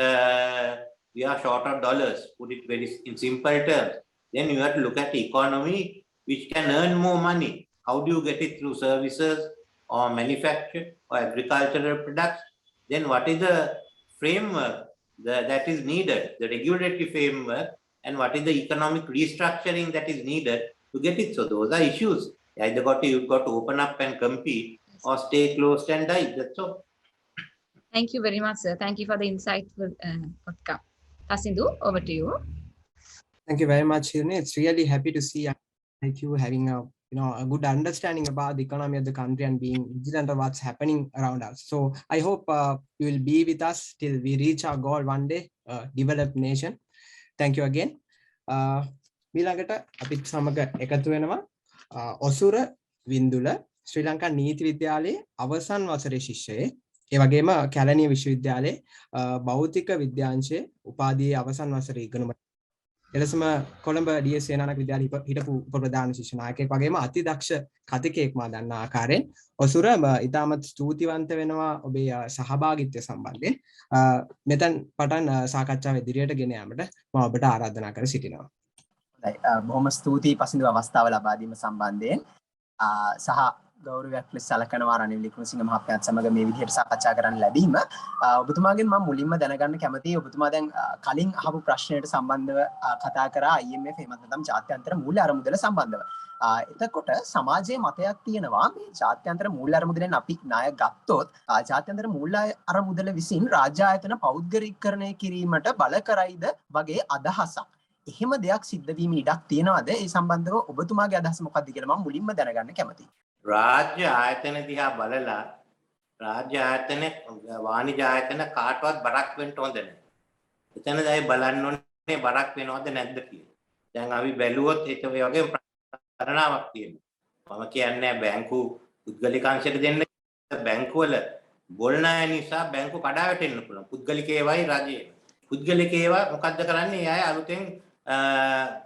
we are short of dollars. Put it very in simple terms. Then you have to look at the economy which can earn more money. How do you get it through services or manufacture or agricultural products? Then what is the framework that is needed, the regulatory framework, and what is the economic restructuring that is needed to get it? So those are issues. Either you've got to open up and compete or stay closed and die. That's all. Thank you very much, sir. Thank you for the insightful outcome. Pasindu, over to you. Thank you very much, Hirni. It's really happy to see like you having a good understanding about the economy of the country and being vigilant of what's happening around us. So I hope you will be with us till we reach our goal one day, developed nation. Thank you again. මීළඟට අපිත් සමග එකතු වෙනවා ඔසුර වින්දුල ශ්‍රී ලංකා නීති විද්‍යාලයේ අවසන් වසරේ ශිෂ්‍යයෙක්. ඒ වගේම කැලණිය විශ්වවිද්‍යාලයේ භෞතික විද්‍යාංශයේ උපාධියේ අවසන් වසරේ ඉගෙනුම එලෙසම කොළඹ DS සේනානායක විද්‍යාලයේ හිටපු උපප්‍රධාන ශිෂ්‍ය නායකයෙක් වගේම අතිදක්ෂ කතිකයෙක් මා දන්නා ආකාරයෙන් ඔසුර ඉතාමත් ස්තුතිවන්ත වෙනවා ඔබේ සහභාගීත්වය සම්බන්ධයෙන්. මෙතෙන් පටන් සාකච්ඡාව ඉදිරියට ගෙන යාමට මම ඔබට ආරාධනා කර සිටිනවා. බොහොම ස්තුතියි පසින්දු අවස්ථාව ලබා දීම සම්බන්ධයෙන් සහ ගෞරවයක් ලෙස සැලකනවා රනිල් වික්‍රමසිංහ මහත්මයාත් සමග මේ විදිහට සාකච්ඡා කරන්න ලැබීම. ඔබතුමාගෙන් මම මුලින්ම දැනගන්න කැමතියි ඔබතුමා දැන් කලින් අහපු ප්‍රශ්නයට සම්බන්ධව කතා කරා IMF එහෙම නැත්නම් ජාත්‍යන්තර මූල්‍ය අරමුදල සම්බන්ධව. එතකොට සමාජයේ මතයක් තියෙනවා මේ ජාත්‍යන්තර මූල්‍ය අරමුදලෙන් අපි ණය ගත්තොත් ජාත්‍යන්තර මූල්‍ය අරමුදල විසින් රාජ්‍ය ආයතන පෞද්ගලිකකරණය කිරීමට බල කරයිද වගේ අදහසක්. එහෙම දෙයක් සිද්ධ වීම ඉඩක් තියනවාද? ඒ සම්බන්ධව ඔබතුමාගේ අදහස මොකක්ද කියලා මම මුලින්ම දැනගන්න කැමතියි. රාජ්‍ය ආයතන දිහා බලලා රාජ්‍ය ආයතන වාණිජ ආයතන කාටවත් බරක් වෙන්න හොඳ නැහැ. එතන දැයි බලන්න ඕනේ බරක් වෙනවද නැද්ද කියලා. දැන් අපි බැලුවොත් ඒක වගේ ප්‍රාණාවක් තියෙනවා. මම කියන්නේ බැංකු පුද්ගලිකාංශයට දෙන්න බැංකු වල බොල් ණය නිසා බැංකු කඩා වැටෙන්න පුළුවන්. පුද්ගලික ඒවායි රජයේ. පුද්ගලික ඒවා මොකද්ද කරන්නේ? ඒ අය අලුතෙන්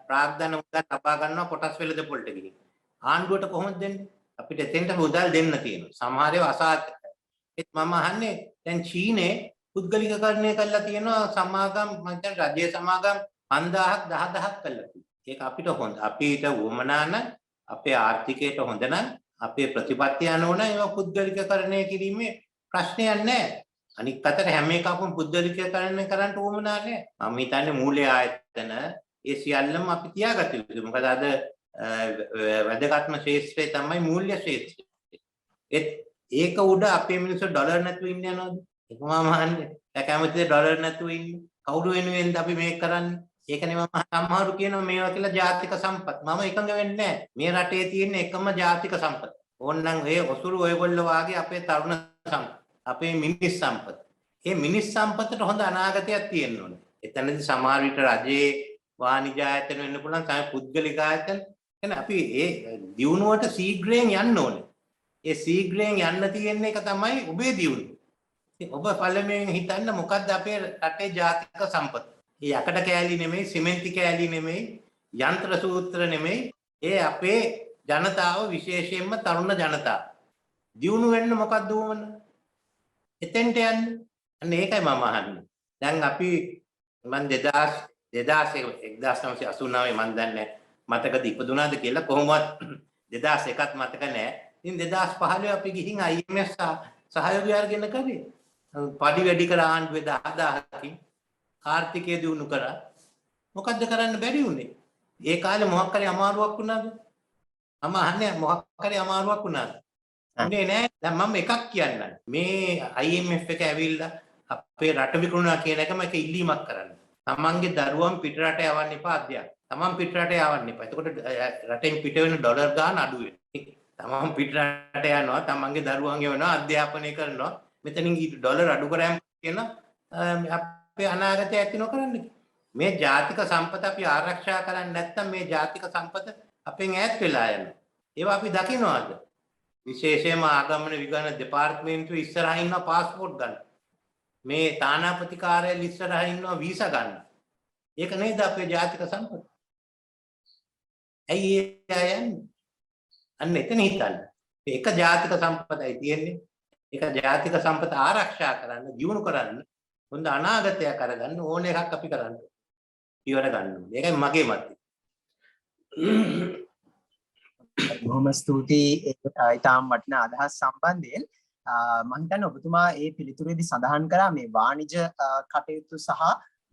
ප්‍රාග්ධන මුදල් ලබා ගන්නවා කොටස් වෙළඳ පොළට ගිහින්. ආණ්ඩුවට කොහොමද දෙන්නේ? අපිට එතෙන්ට මුදල් දෙන්න තියෙනවා. සමහර ඒවා අසාර්ථකයි. ඒත් මම අහන්නේ දැන් චීනේ පුද්ගලිකකරණය කරලා තියෙනවා සමාගම් මම කියන්නේ රජයේ සමාගම් 5000ක් 10000ක් කරලා තියෙනවා. ඒක අපිට හොඳ. අපිට වමනා නම් අපේ ආර්ථිකයට හොඳ නම් අපේ ප්‍රතිපත්ති අනුව ඒවා පුද්ගලිකකරණය කිරීමේ ප්‍රශ්නයක් නැහැ. අනික් අතට හැම එකක්ම පුද්ගලිකකරණය කරන්න උවමනා නැහැ. මම හිතන්නේ මූල්‍ය ආයතන ඒ සියල්ලම අපි තියාගත යුතුයි. මොකද අද වැදගත්ම ශේෂ්ත්‍රය තමයි මූල්‍ය ශේෂ්ත්‍රය. ඒක උඩ අපේ මිනිස්සු ඩොලර් නැතුව ඉන්න යනවද? ඒක මම අහන්නේ. දැන් කැමතිද ඩොලර් නැතුව ඉන්න? කවුරු වෙනුවෙන්ද අපි මේක කරන්නේ? ඒකනේ මම සමහරු කියනවා මේවා කියලා ජාතික සම්පත්. මම එකඟ වෙන්නේ නැහැ. මේ රටේ තියෙන එකම ජාතික සම්පත. ඕනනම් ඒ ඔසුරු ඔයගොල්ලෝ වාගේ අපේ තරුණ සම්පත. අපේ මිනිස් සම්පත. මේ මිනිස් සම්පතට හොඳ අනාගතයක් තියෙන්න ඕනේ. එතනදී සමහර විට රජයේ වාණිජ ආයතන වෙන්න පුළුවන්, තමයි පුද්ගලික ආයතන. එහෙනම් අපි ඒ දියුණුවට ශීඝ්‍රයෙන් යන්න ඕනේ. ඒ ශීඝ්‍රයෙන් යන්න තියෙන එක තමයි ඔබේ දියුණුව. ඔබ පළමුවෙන් හිතන්න මොකද්ද අපේ රටේ ජාතික සම්පත? ඒ යකඩ කෑලි නෙමෙයි, සිමෙන්ති කෑලි නෙමෙයි, යන්ත්‍ර සූත්‍ර නෙමෙයි. ඒ අපේ ජනතාව විශේෂයෙන්ම තරුණ ජනතාව. දියුණු වෙන්න මොකද්ද ඕන? එතෙන්ට යන්න. අන්න ඒකයි මම අහන්නේ. දැන් අපි මම 1989 මම දන්නේ මතකද ඉපදුනාද කියලා කොහොමවත් 2001ත් මතක නැහැ. ඉතින් 2015 අපි ගිහින් IMF සහයෝගය අරගෙන කරේ. පඩි වැඩි කර ආණ්ඩුවේ 10000කින් ආර්ථිකය දියුණු කරා. මොකද්ද කරන්න බැරි වුනේ? ඒ කාලේ මොකක් හරි අමාරුවක් වුණාද? මම අහන්නේ මොකක් හරි අමාරුවක් වුණාද? අනේ නෑ. දැන් මම එකක් කියන්නම්. මේ IMF එක ඇවිල්ලා අපේ රට විකුණනවා කියන එකම එක ඉල්ලීමක් කරන්න. තමන්ගේ දරුවන් පිටරට යවන්න එපා අධ්‍යාපනය. තමන් පිටරට යවන්න එපා. එතකොට රටෙන් පිට වෙන ඩොලර් ගාන අඩු වෙනවා. තමන් පිටරට යනවා, තමන්ගේ දරුවන් යවනවා, අධ්‍යාපනය කරනවා. මෙතනින් ඩොලර් අඩු කරාම කියන අපේ අනාගතය ඇති නොකරන්න. මේ ජාතික සම්පත අපි ආරක්ෂා කරන්නේ නැත්නම් මේ ජාතික සම්පත අපෙන් ඈත් වෙලා යනවා. ඒවා අපි දකින්නවාද? විශේෂයෙන්ම ආගමන විගණන දෙපාර්තමේන්තුවේ ඉස්සරහින් ඉන්න પાස්පෝර්ට් ගන්න. මේ තානාපති කාර්යාලය ඉස්සරහා ඉන්නවා වීසා ගන්න. ඒක නේද අපේ ජාතික සම්පත. ඇයි ඒ යන්නේ? අන්න එතන හිතන්න. ඒක ජාතික සම්පතයි තියෙන්නේ. ඒක ජාතික සම්පත ආරක්ෂා කරන්න, දියුණු කරන්න, හොඳ අනාගතයක් අරගන්න ඕන එකක් අපි කරන්න. ඉවර ගන්න ඕනේ. ඒකයි මගේ මතය. බොහොම ස්තුතියි ඊටාම් වටිනා අදහස් සම්බන්ධයෙන්. මම හිතන්නේ ඔබතුමා ඒ පිළිතුරේදී සඳහන් කරා මේ වාණිජ කටයුතු සහ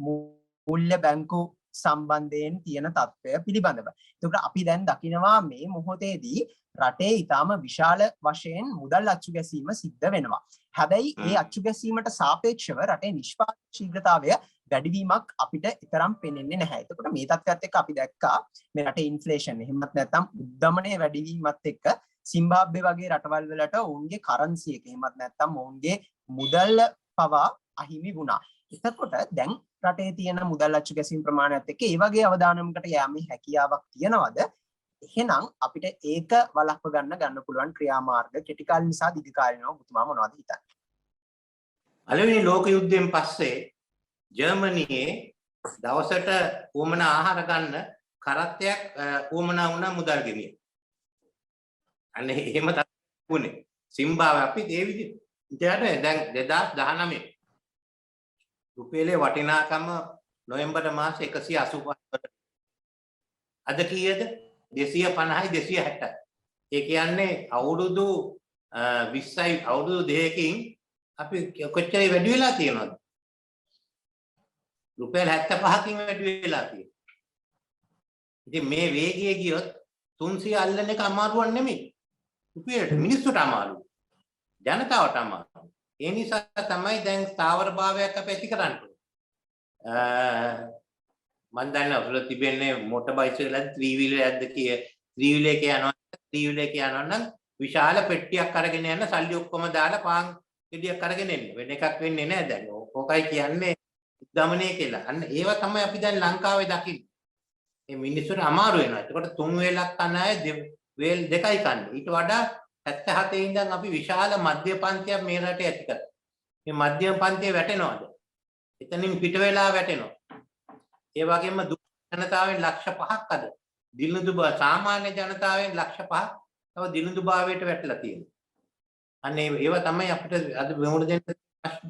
මූල්‍ය බැංකු සම්බන්ධයෙන් තියෙන තත්ත්වය පිළිබඳව. එතකොට අපි දැන් දකිනවා මේ මොහොතේදී රටේ ඊටාම විශාල වශයෙන් මුදල් අච්චු ගැසීම සිද්ධ වෙනවා. හැබැයි ඒ අච්චු ගැසීමට සාපේක්ෂව රටේ නිෂ්පාදනශීලතාවය වැඩිවීමක් අපිට තරම් පෙනෙන්නේ නැහැ. එතකොට මේ තත්ත්වයට එක්ක අපි දැක්කා මේ රටේ ඉන්ෆ්ලේෂන් එහෙමත් නැත්නම් උද්දමනයේ වැඩිවීමත් එක්ක සිම්බාබ්වේ වගේ රටවල් වලට ඔවුන්ගේ කරන්සි එක එහෙමත් නැත්නම් ඔවුන්ගේ මුදල් පවා අහිමි වුණා. එතකොට දැන් රටේ තියෙන මුදල් අච්චු ගැසීම් ප්‍රමාණයත් එක්ක ඒ වගේ අවදානමකට යෑමේ හැකියාවක් තියනවද? එහෙනම් අපිට ඒක වළක්ව ගන්න පුළුවන් ක්‍රියාමාර්ග කෙටි කාලින නිසා දිග කාලිනව ඔබතුමා මොනවද හිතන්නේ? පළවෙනි ලෝක යුද්ධයෙන් පස්සේ ජර්මනියේ දවසට උවමනා ආහාර ගන්න කරත්තයක් උවමනා වුණා මුදල් ගෙනියන. අන්න එහෙම තමයි සිම්බාබ්වේ අපි ඒ විදිහට දැන් 2019 රුපියලේ වටිනාකම නොවැම්බර් මාසේ 185. අද කීයද? 250යි 260යි. ඒ කියන්නේ අවුරුදු 20යි අවුරුදු දෙකකින් අපි කොච්චර වැඩි වෙලා තියෙනවද? රුපියල් 75කින් වැඩි වෙලා තියෙනවා. ඉතින් මේ වේගයේ ගියොත් 300 අල්ලන එක අමාරුවක් නෙමෙයි. රුපියලට මිනිස්සුන්ට අමාරුයි. ජනතාවට අමාරුයි. ඒ නිසා තමයි දැන් ස්ථාවර භාවයක් අපි ඇති කරන්න ඕනේ. මම දන්නවා උසල තිබෙන්නේ මොටර් බයිසිකලයක් 3 wheeler එකක්ද කිය 3 wheeler එක යනවා 3 wheeler එක යනවා නම් විශාල පෙට්ටියක් අරගෙන යන සල්ලි ඔක්කොම දාලා පාන් ගෙඩියක් අරගෙන එන්න වෙන එකක් වෙන්නේ නැහැ දැන්. ඕකයි කියන්නේ උද්දමනය කියලා. අන්න ඒව තමයි අපි දැන් ලංකාවේ දකින්නේ. මේ මිනිස්සුන්ට අමාරු වෙනවා. ඒකට 3 වේලක් කන අය වේල් දෙකයි කන්නේ. ඊට වඩා 77 ඉඳන් අපි විශාල මධ්‍ය පන්තියක් මේ රටේ ඇති කරා. මේ මධ්‍යම පන්තිය වැටෙනවද? එතනින් පිට වෙලා වැටෙනවා. ඒ වගේම ජනතාවෙන් ලක්ෂ 5ක් අද දිනුදු සාමාන්‍ය ජනතාවෙන් ලක්ෂ 5ක් තව දිනුදු භාවයට වැටලා තියෙනවා. අන්න ඒව තමයි අපිට අද මුහුණ දෙන්න ප්‍රශ්න.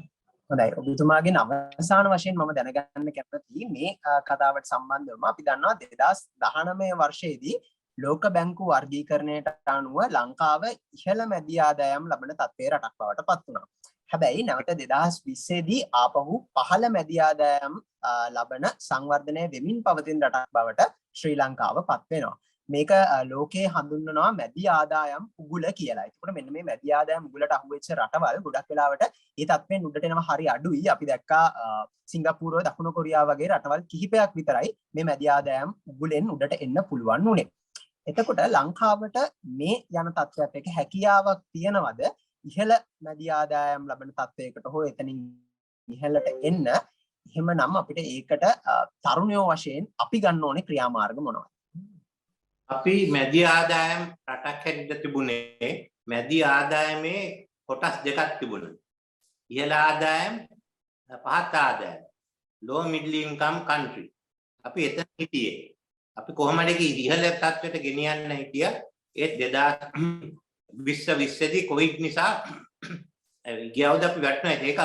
හොඳයි ඔබතුමාගෙන් අවසාන වශයෙන් මම දැනගන්න කැමතියි මේ කතාවට සම්බන්ධවම අපි දන්නවා 2019 වර්ෂයේදී ලෝක බැංකු වර්ගීකරණයට අනුව ලංකාව ඉහළ මැදි ආදායම් ලබන තත්ත්වයේ රටක් බවට පත් වුණා. හැබැයි නැවත 2020 දී ආපහු පහළ මැදි ආදායම් ලබන සංවර්ධනය වෙමින් පවතින රටක් බවට ශ්‍රී ලංකාව පත් වෙනවා. මේක ලෝකයේ හඳුන්වනවා මැදි ආදායම් උගුල කියලා. ඒකට මෙන්න මේ මැදි ආදායම් උගුලට අහුවෙච්ච රටවල් ගොඩක් වෙලාවට ඒ තත්ත්වෙන් උඩට එනවා හරි අඩුයි. අපි දැක්කා සිංගප්පූරුව දකුණු කොරියාව වගේ රටවල් කිහිපයක් විතරයි මේ මැදි ආදායම් උගුලෙන් උඩට එන්න පුළුවන් උනේ. එතකොට ලංකාවට මේ යන තත්ත්වයක් එක හැකියාවක් තියනවද ඉහළ මැදි ආදායම් ලබන තත්ත්වයකට හෝ එතනින් ඉහළට එන්න? එහෙමනම් අපිට ඒකට තරුණයෝ වශයෙන් අපි ගන්න ඕනේ ක්‍රියාමාර්ග මොනවද? අපි මැදි ආදායම් රටක් හැටියට තිබුණේ මැදි ආදායමේ කොටස් දෙකක් තිබුණා. ඉහළ ආදායම් පහත් ආදායම් low middle income country. අපි එතන හිටියේ. අපි කොහොමද ඉහළ තත්ත්වයට ගෙනියන්න හිටියා. ඒ 2020 දී කොවිඩ් නිසා ගියවද අපි වැටුණා. ඒක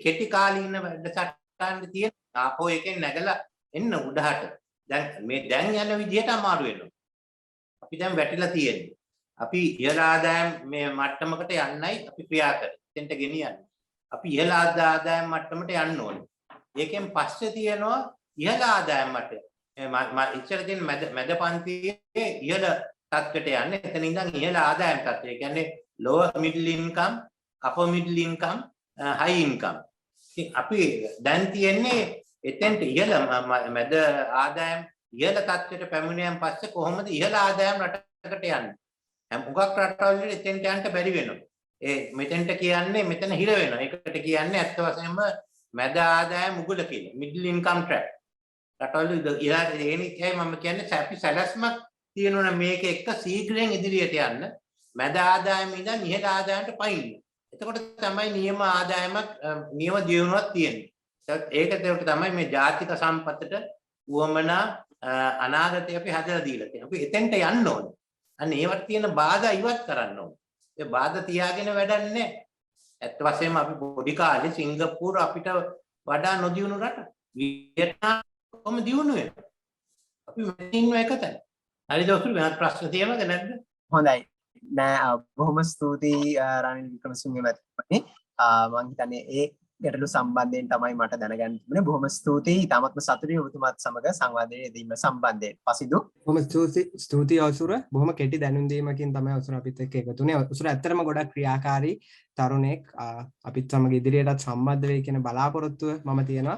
කෙටි කාලීන වැඩසටහන් තියෙන ආපෝ එකෙන් නැගලා එන්න උඩහට. දැන් යන විදිහට අමාරු වෙනවා. අපි දැන් වැටිලා තියෙන්නේ. අපි ඉහළ ආදායම් මේ මට්ටමකට යන්නයි අපි ක්‍රියා කරන්නේ. එතෙන්ට ගෙනියන්න. අපි ඉහළ ආදායම් මට්ටමට යන්න ඕනේ. ඒකෙන් පස්සේ තියෙනවා ඉහළ ආදායම් මට්ටම. ඉස්සර තියෙන මැද පන්තියේ ඉහළ තත්ත්වයට යන්නේ. එතන ඉඳන් ඉහළ ආදායම් තත්ත්වය. ඒ කියන්නේ lower middle income, upper middle income, high income. ඉතින් අපි දැන් තියෙන්නේ එතෙන්ට ඉහළ මැද ආදායම් ඉහළ තත්ත්වයට පැමිණෙන් පස්සේ කොහොමද ඉහළ ආදායම් රටකට යන්නේ? මුගක් රටවල් වල එතෙන්ට යන්න බැරි වෙනවා. මෙතෙන්ට කියන්නේ මෙතන හිර වෙනවා. ඒකට කියන්නේ ඇත්ත වශයෙන්ම මැද ආදායම් මුගල කියලා. middle income trap. රටවල ඒනිකයි මම කියන්නේ සැපි සැලැස්මක් තියෙනවා මේක එක්ක ශීඝ්‍රයෙන් ඉදිරියට යන්න. මැද ආදායම ඉඳන් ඉහළ ආදායමට පයින්න. එතකොට තමයි නියම ආදායමක් නියම දියුණුවක් තියෙන්නේ. ඒකට තමයි මේ ජාතික සම්පතට උවමනා අනාගතය අපි හදලා දීලා තියෙනවා. අපි එතෙන්ට යන්න ඕනේ. අන්න ඒවට තියෙන බාධා ඉවත් කරන්න ඕනේ. ඒ බාධා තියාගෙන වැඩක් නැහැ. ඇත්ත වශයෙන්ම අපි පොඩි කාලේ සිංගප්පූරු අපිට වඩා නොදියුණු රට. වියට්නාම් කොහොම දියුණු වෙනවා. අපි මෙතන එකතන. හරිද ඔසුරු වෙනත් ප්‍රශ්න තියෙනවද නැද්ද? හොඳයි. නෑ බොහොම ස්තුතියි රනිල් වික්‍රමසිංහ මහත්මයානි. මම හිතන්නේ ඒ ගැටලු සම්බන්ධයෙන් තමයි මට දැනගන්න තිබුණේ. බොහොම ස්තුතියි. ඊටමත්ම සතුටුයි ඔබතුමාත් සමග සංවාදයේ යෙදීම සම්බන්ධයෙන්. පසිදු බොහොම ස්තුතියි ඔසුර. බොහොම කෙටි දැනුම් දීමකින් තමයි ඔසුර අපිත් එක්ක එකතු වුණේ. ඔසුර ඇත්තටම ගොඩක් ක්‍රියාකාරී තරුණෙක්. අපිත් සමග ඉදිරියටත් සම්බන්ධ වෙයි කියන බලාපොරොත්තුව මම තියෙනවා.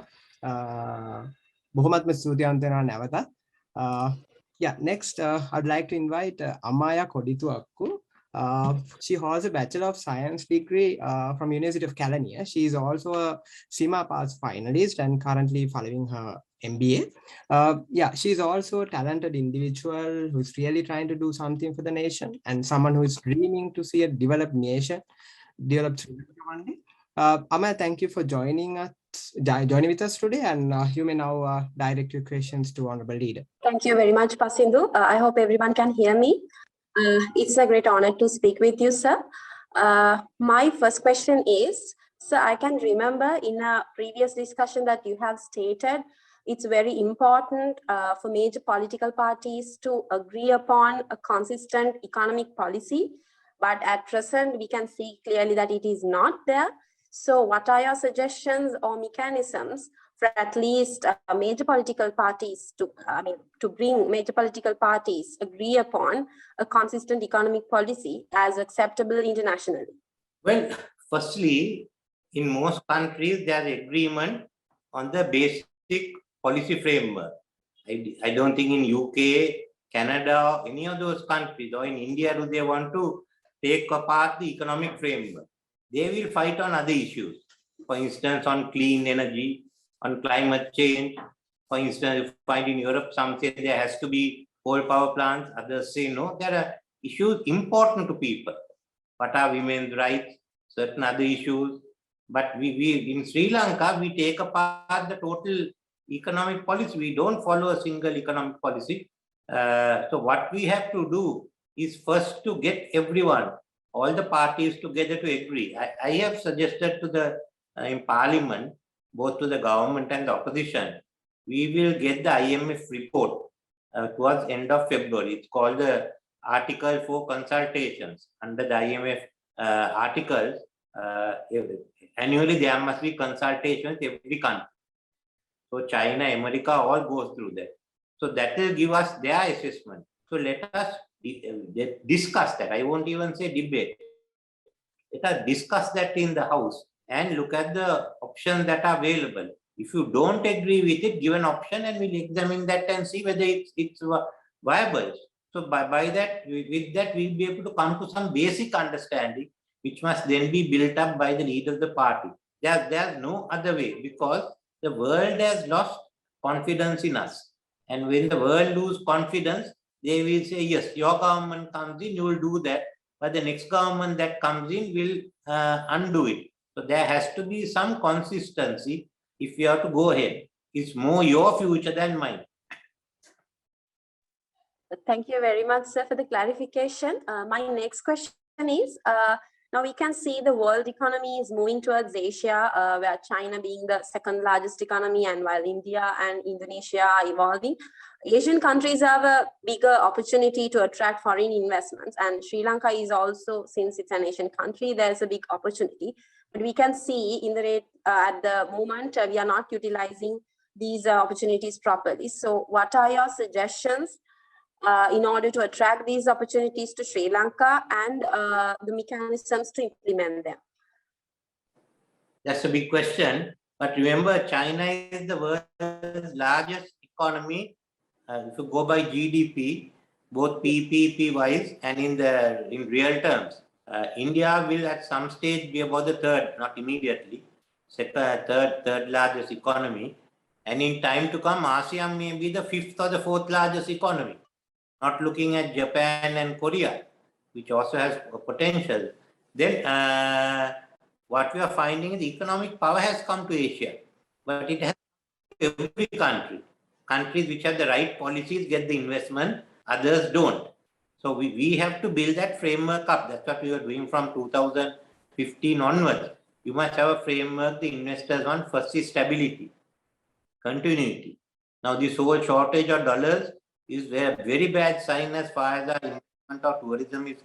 බොහොමත්ම ස්තුතිවන්ත වෙනවා නැවතත්. Yeah, next I'd like to invite Amaya Kodituakku. She holds a Bachelor of Science degree from University of Kelaniya. She is also a CIMA pass finalist and currently following her MBA. Yeah, she is also a talented individual who's really trying to do something for the nation and someone who is dreaming to see a developed nation, developed Sri Lanka one day. Amaya, thank you for joining with us today, and you may now direct your questions to Honorable Leader. Thank you very much, Pasindu. I hope everyone can hear me. It's a great honor to speak with you, sir. My first question is, sir, I can remember in a previous discussion that you have stated it's very important for major political parties to agree upon a consistent economic policy, but at present we can see clearly that it is not there. So what are your suggestions or mechanisms for at least major political parties to bring major political parties agree upon a consistent economic policy as acceptable internationally? Well, firstly, in most countries there's agreement on the basic policy framework. I don't think in UK, Canada, or any of those countries, or in India do they want to take apart the economic framework. They will fight on other issues. For instance, on clean energy, on climate change. For instance, you find in Europe, some say there has to be coal power plants, others say no. There are issues important to people. What are women's rights, certain other issues. But we in Sri Lanka, we take apart the total economic policy. We don't follow a single economic policy. So what we have to do is first to get everyone, all the parties together to agree. I have suggested to the in Parliament, both to the government and the opposition, we will get the IMF report towards end of February. It's called the Article 4 Consultations. Under the IMF articles, annually there must be consultations every country. So China, America, all goes through that. So that will give us their assessment. So let us discuss that. I won't even say debate. Let us discuss that in the House and look at the options that are available. If you don't agree with it, give an option and we'll examine that and see whether it's viable. So by that, with that, we'll be able to come to some basic understanding, which must then be built up by the leader of the party. There's no other way, because the world has lost confidence in us. And when the world loses confidence, they will say, yes, your government comes in, you will do that. But the next government that comes in will undo it. So there has to be some consistency if you have to go ahead. It's more your future than mine. Thank you very much, sir, for the clarification. My next question is, now we can see the world economy is moving towards Asia, where China being the second largest economy, and while India and Indonesia are evolving, Asian countries have a bigger opportunity to attract foreign investments, and Sri Lanka is also, since it's an Asian country, there's a big opportunity. But we can see in the rate at the moment, we are not utilizing these opportunities properly. So what are your suggestions in order to attract these opportunities to Sri Lanka and the mechanisms to implement them? That's a big question. But remember, China is the world's largest economy. If you go by GDP, both PPP-wise and in real terms, India will at some stage be about the third, not immediately, third largest economy. And in time to come, ASEAN may be the fifth or the fourth largest economy. Not looking at Japan and Korea, which also has potential. Then what we are finding is economic power has come to Asia, but it has come to every country. Countries which have the right policies get the investment, others don't. So we have to build that framework up. That's what we were doing from 2015 onwards. You must have a framework the investors want. First is stability, continuity. Now this whole shortage of dollars is a very bad sign as far as our investment or tourism is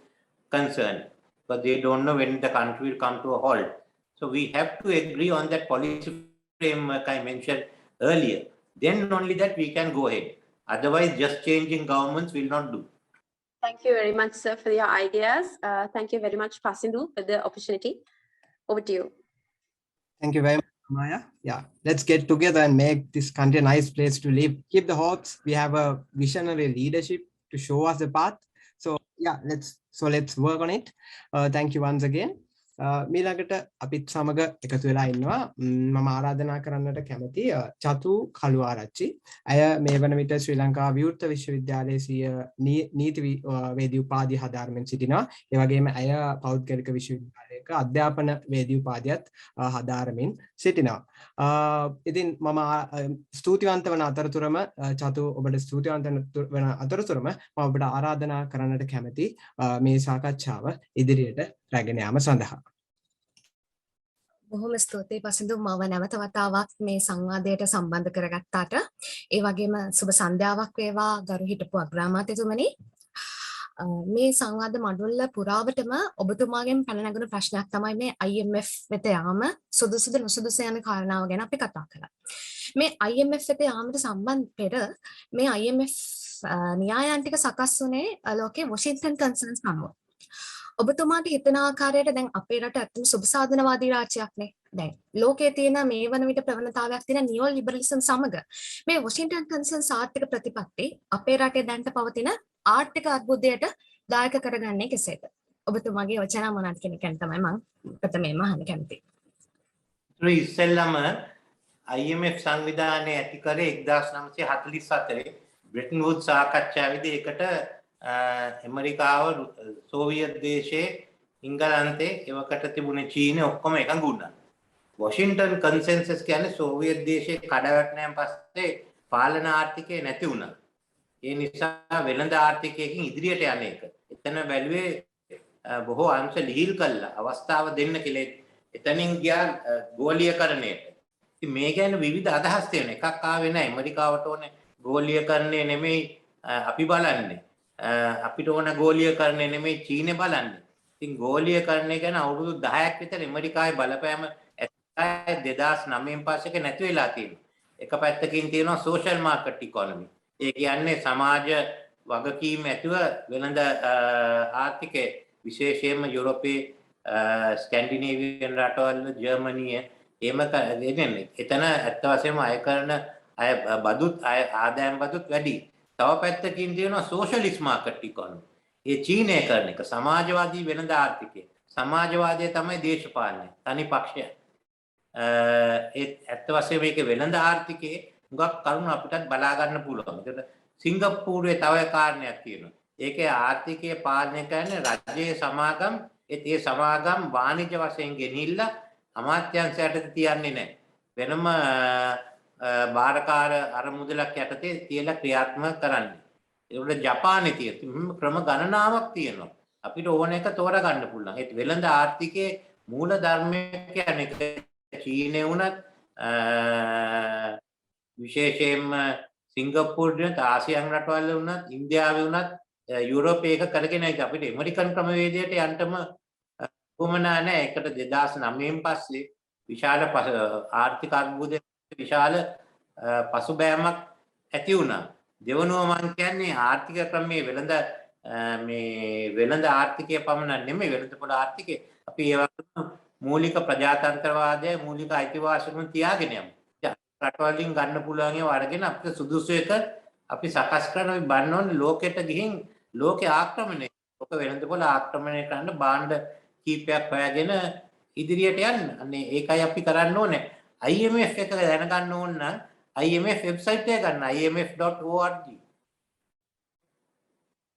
concerned, but they don't know when the country will come to a halt. So we have to agree on that policy framework I mentioned earlier. Then only that we can go ahead. Otherwise, just changing governments will not do. Thank you very much, sir, for your ideas. Thank you very much, Pasindu, for the opportunity. Over to you. Thank you very much, Maya. Yeah, let's get together and make this country a nice place to live. Keep the hopes. We have a visionary leadership to show us the path. So yeah, let's work on it. Thank you once again. මීළඟට අපිත් සමග එකතු වෙලා ඉන්නවා මම ආරාධනා කරන්නට කැමති චතු කළුආරච්චි. ඇය මේ වන විට ශ්‍රී ලංකා විවෘත විශ්වවිද්‍යාලයේ සිය නීති වේදී උපාධිය හදාරමින් සිටිනවා. ඒ වගේම ඇය පෞද්ගලික විශ්වවිද්‍යාලයක අධ්‍යාපන වේදී උපාධියත් හදාරමින් සිටිනවා. ඉතින් මම ස්තුතිවන්ත වන අතරතුරම චතු ඔබට ස්තුතිවන්ත වන අතරතුරම මම ඔබට ආරාධනා කරන්නට කැමති මේ සාකච්ඡාව ඉදිරියට රැගෙන යාම සඳහා. බොහොම ස්තුතියි පසින්දු මම නැවත වතාවක් මේ සංවාදයට සම්බන්ධ කරගත්තාට. ඒ වගේම සුබ සන්ධ්‍යාවක් වේවා ගරු හිටපු අග්‍රාමාත්‍යතුමනි. මේ සංවාද මඩුල්ල පුරාවටම ඔබතුමාගෙන් පැන නැගුණු ප්‍රශ්නයක් තමයි මේ IMF වෙත යාම සුදුසුද නුසුදුසු යන කාරණාව ගැන අපි කතා කළා. මේ IMF වෙත යාමට සම්බන්ධ පෙර මේ IMF න්‍යායන් ටික සකස් වුණේ ලෝකයේ වොෂින්ටන් කන්සර්න්ස් අනුව. ඔබතුමාට හිතන ආකාරයට දැන් අපේ රට අත්‍යවශ්‍ය සුබසාධනවාදී රාජ්‍යයක්නේ. දැන් ලෝකයේ තියෙන මේ වන විට ප්‍රවණතාවයක් තියෙන නියෝ ලිබරලිසම් සමග මේ වොෂින්ටන් කන්සර්න්ස් ආර්ථික ප්‍රතිපත්ති අපේ රටේ දැන්ට පවතින ආර්ථික අර්බුදයට දායක කරගන්නේ කෙසේද? ඔබතුමාගේ වචන මොනවාද කියන එක තමයි මම ප්‍රථමයෙන්ම අහන්න කැමතියි. ඉස්සෙල්ලම IMF සංවිධානය ඇති කරේ 1944 බ්‍රෙටන් වුඩ්ස් සාකච්ඡාවේදී ඒකට ඇමරිකාව සෝවියට් දේශයේ ඉංගලන්තේ එවකට තිබුණේ චීනේ ඔක්කොම එකඟ වුණා. වොෂින්ටන් කන්සෙන්සස් කියන්නේ සෝවියට් දේශයේ කඩවැටෙනාන් පස්සේ පාලන ආර්ථිකය නැති වුණා. ඒ නිසා වෙළඳ ආර්ථිකයකින් ඉදිරියට යන එක. එතන බැලුවේ බොහෝ අංශ ලිහිල් කළා අවස්ථාව දෙන්න කියලා. එතනින් ගියා ගෝලීයකරණයට. ඉතින් මේ ගැන විවිධ අදහස් තියෙනවා. එකක් ආවේ නැහැ ඇමරිකාවට ඕනේ ගෝලීයකරණය නෙමෙයි අපි බලන්නේ. අපිට ඕන ගෝලීයකරණය නෙමෙයි චීනේ බලන්නේ. ඉතින් ගෝලීයකරණය ගැන අවුරුදු 10ක් විතර ඇමරිකාවේ බලපෑම 2009න් පස්සේ නැති වෙලා තියෙනවා. එක පැත්තකින් තියෙනවා සෝෂල් මාකට් ඉකොනොමි. ඒ කියන්නේ සමාජ වගකීම් ඇතුව වෙළඳ ආර්ථිකය විශේෂයෙන්ම යුරෝපයේ ස්කැන්ඩිනේවියන් රටවල් ජර්මනිය එහෙම දෙන්නේ. එතන ඇත්ත වශයෙන්ම අය කරන අය බදුත් ආදායම් බදුත් වැඩි. තව පැත්තකින් තියෙනවා සෝෂලිස්ට් මාකට් ඉකොනොමි. ඒ චීනය කරන එක සමාජවාදී වෙළඳ ආර්ථිකය. සමාජවාදය තමයි දේශපාලනය. තනි පක්ෂය. ඒ ඇත්ත වශයෙන්ම මේකේ වෙළඳ ආර්ථිකයේ හුඟක් කරුණු අපිටත් බලා ගන්න පුළුවන්. ඒකට සිංගප්පූරුවේ තව කාරණයක් තියෙනවා. ඒකේ ආර්ථිකය පාලනය කරන්නේ රජයේ සමාගම්. ඒ සමාගම් වාණිජ්‍ය වශයෙන් ගෙනිහිල්ලා අමාත්‍යාංශයට තියන්නේ නැහැ. වෙනම බාරකාර අරමුදලක් යටතේ තියලා ක්‍රියාත්මක කරන්නේ. ඒකට ජපානයේ තියෙන ක්‍රම ගණනාවක් තියෙනවා. අපිට ඕන එක තෝරගන්න පුළුවන්. ඒ වෙළඳ ආර්ථිකයේ මූල ධර්මය කියන්නේ චීනේ වුණත් විශේෂයෙන්ම සිංගප්පූරුවේ ආසියානු රටවල් වුණත් ඉන්දියාවේ වුණත් යුරෝපයේ එක කරගෙන ඉත අපිට ඇමරිකන් ක්‍රමවේදයට යන්නම කොමනා නැහැ. ඒකට 2009න් පස්සේ විශාල ආර්ථික අර්බුදයේ විශාල පසුබෑමක් ඇති වුණා. දෙවනුව මම කියන්නේ ආර්ථික ක්‍රමයේ වෙළඳ ආර්ථිකය පමණ නෙමෙයි වෙළඳ පොළ ආර්ථිකය. අපි ඒ වගේම මූලික ප්‍රජාතන්ත්‍රවාදය මූලික අයිතිවාසිකම් තියාගෙන යමු. රටවලින් ගන්න පුළුවන් ඒවා අරගෙන අපිට සුදුසු එක අපි සකස් කරන අපි බන්න ඕනේ ලෝකෙට ගිහින් ලෝකේ ආක්‍රමණය. ඔක වෙළඳ පොළ ආක්‍රමණය කරන්න භාණ්ඩ කීපයක් හොයාගෙන ඉදිරියට යන්න. අනේ ඒකයි අපි කරන්න ඕනේ. IMF එක දැනගන්න ඕන නම් IMF වෙබ්සයිට් එක ගන්න imf.org.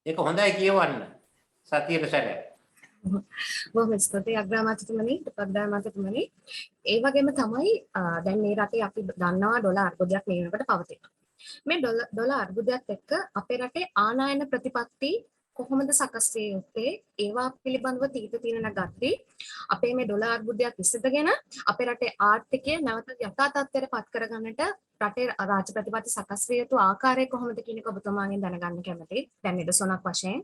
ඒක හොඳයි කියවන්න. සතියට සැරයක්. බොහොම ස්තුතියි අග්‍රාමාත්‍යතුමනි, උපඅග්‍රාමාත්‍යතුමනි. ඒ වගේම තමයි දැන් මේ රටේ අපි දන්නවා ඩොලර් අර්බුදයක් මේ වෙනකොට පවතිනවා. මේ ඩොලර් අර්බුදයක් එක්ක අපේ රටේ ආනයන ප්‍රතිපත්ති කොහොමද සකස් විය යුත්තේ? ඒවා පිළිබඳව තීරණ ගත්තී අපේ මේ ඩොලර් අර්බුදයක් විසඳගෙන අපේ රටේ ආර්ථිකය නැවත යථා තත්ත්වයට පත් කරගන්නට රටේ රාජ්‍ය ප්‍රතිපත්ති සකස් විය යුතු ආකාරය කොහොමද කියන එක ඔබතුමාගෙන් දැනගන්න කැමතියි. දැන් නිදසුනක් වශයෙන්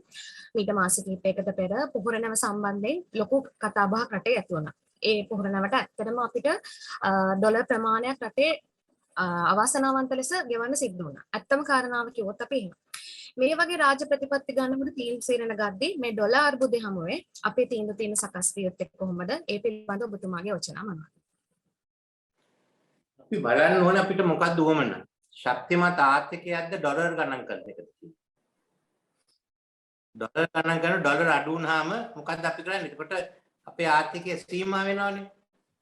මීට මාස කිහිපයකට පෙර පොහොර නැව සම්බන්ධයෙන් ලොකු කතා බහක් රටේ ඇති වුණා. ඒ පොහොර නැවට ඇත්තටම අපිට ඩොලර් ප්‍රමාණයක් රටේ අවාසනාවන්ත ලෙස ගෙවන්න සිද්ධ වුණා. ඇත්තම කාරණාව කිව්වොත් අපි එහෙම. මේ වගේ රාජ්‍ය ප්‍රතිපත්ති ගන්නකොට තීරණ ගද්දී මේ ඩොලර් අර්බුදය හමුවේ අපේ තීන්දුව සකස් විය යුත්තේ කොහොමද? ඒ පිළිබඳව ඔබතුමාගේ වචන මොනවද? අපි බලන්න ඕනේ අපිට මොකක්ද උවමන? ශක්තිමත් ආර්ථිකයක්ද ඩොලර් ගණන් කරන එකද කියන්නේ. ඩොලර් ගණන් කරන ඩොලර් අඩු වුනහම මොකක්ද අපි කරන්නේ? එතකොට අපේ ආර්ථිකය සීමා වෙනවනේ.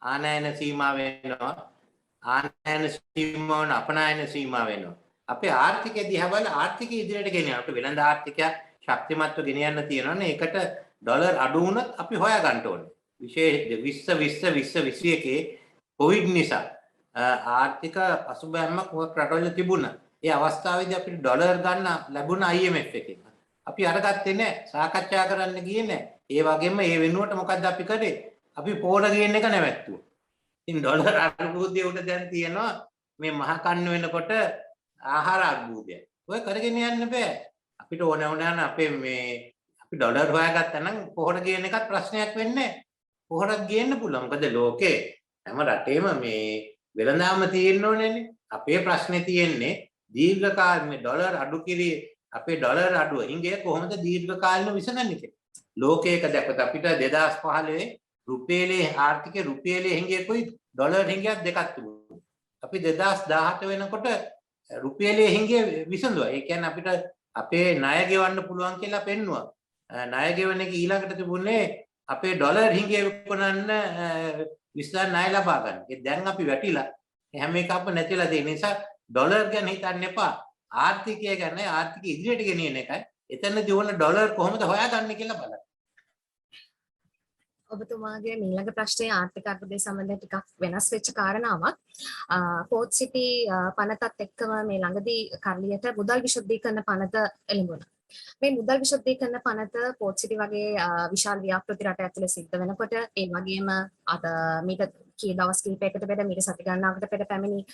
ආනයන සීමා වෙනවා. ආනයන සීමා වන අපනයන සීමා වෙනවා. අපේ ආර්ථිකය දිහා බලලා ආර්ථිකය ඉදිරියට ගෙනියන්න. අපිට වෙළඳ ආර්ථිකයක් ශක්තිමත්ව ගෙනියන්න තියෙනවනේ. ඒකට ඩොලර් අඩු වුණොත් අපි හොයා ගන්න ඕනේ. විශේෂ 2021 කොවිඩ් නිසා ආර්ථික පසුබෑමක් රටවල තිබුණා. ඒ අවස්ථාවේදී අපිට ඩොලර් ගන්න ලැබුණ IMF එකෙන්. අපි අරගත්තේ නැහැ. සාකච්ඡා කරන්න ගියේ නැහැ. ඒ වගේම ඒ වෙනුවට මොකද්ද අපි කරේ? අපි පෝර ගේන එක නැවැත්තුවා. ඉතින් ඩොලර් අර්බුදය උඩ දැන් තියෙනවා මේ මහ කන්න වෙනකොට ආහාර අර්බුදය. ඔය කරගෙන යන්න බෑ. අපිට ඕන වුණා නම් අපි ඩොලර් හොයාගත්තා නම් පොහොර ගේන එකත් ප්‍රශ්නයක් වෙන්නේ නැහැ. පොහොරක් ගේන්න පුළුවන්. මොකද ලෝකේ හැම රටේම මේ වෙළඳාම තියෙන්න ඕනේනේ. අපේ ප්‍රශ්නේ තියෙන්නේ දීර්ඝ කාලීන ඩොලර් අඩු කිරී අපේ ඩොලර් අඩුව හිඟේ කොහොමද දීර්ඝ කාලීනව විසඳන්නේ කියලා. ලෝකයක දැක්කත් අපිට 2015 රුපියලේ ආර්ථිකේ රුපියලේ හිඟයකුයි ඩොලර් හිඟයක් දෙකක් තිබුණා. අපි 2017 වෙනකොට රුපියලේ හිඟය විසඳුවා. ඒ කියන්නේ අපිට අපේ ණය ගෙවන්න පුළුවන් කියලා පෙන්නුවා. ණය ගෙවන එක ඊළඟට තිබුණේ අපේ ඩොලර් හිඟය විකුණන්න විශ්වාස ණය ලබා ගන්න. ඒ දැන් අපි වැටිලා හැම එකක්ම නැතිලා තියෙන නිසා ඩොලර් ගැන හිතන්න එපා. ආර්ථිකය ගැන ආර්ථික ඉදිරියට ගෙනියන එකයි. එතනදී ඕන ඩොලර් කොහොමද හොයාගන්නේ කියලා බලන්න. ඔබතුමාගේ ඊළඟ ප්‍රශ්නයේ ආර්ථික අර්බුදය සම්බන්ධයෙන් ටිකක් වෙනස් වෙච්ච කාරණාවක්. පෝට් සිටි පනතත් එක්කම මේ ළඟදී කරලියට මුදල් විශුද්ධීකරණ පනත එළඹුණා. මේ මුදල් විශුද්ධීකරණ පනත පෝට් සිටි වගේ විශාල ව්‍යාපෘති රට ඇතුලේ සිද්ධ වෙනකොට ඒ වගේම අද මීට කී දවස් කිහිපයකට පෙර මීට සති ගණනාවකට පෙර පැමිණි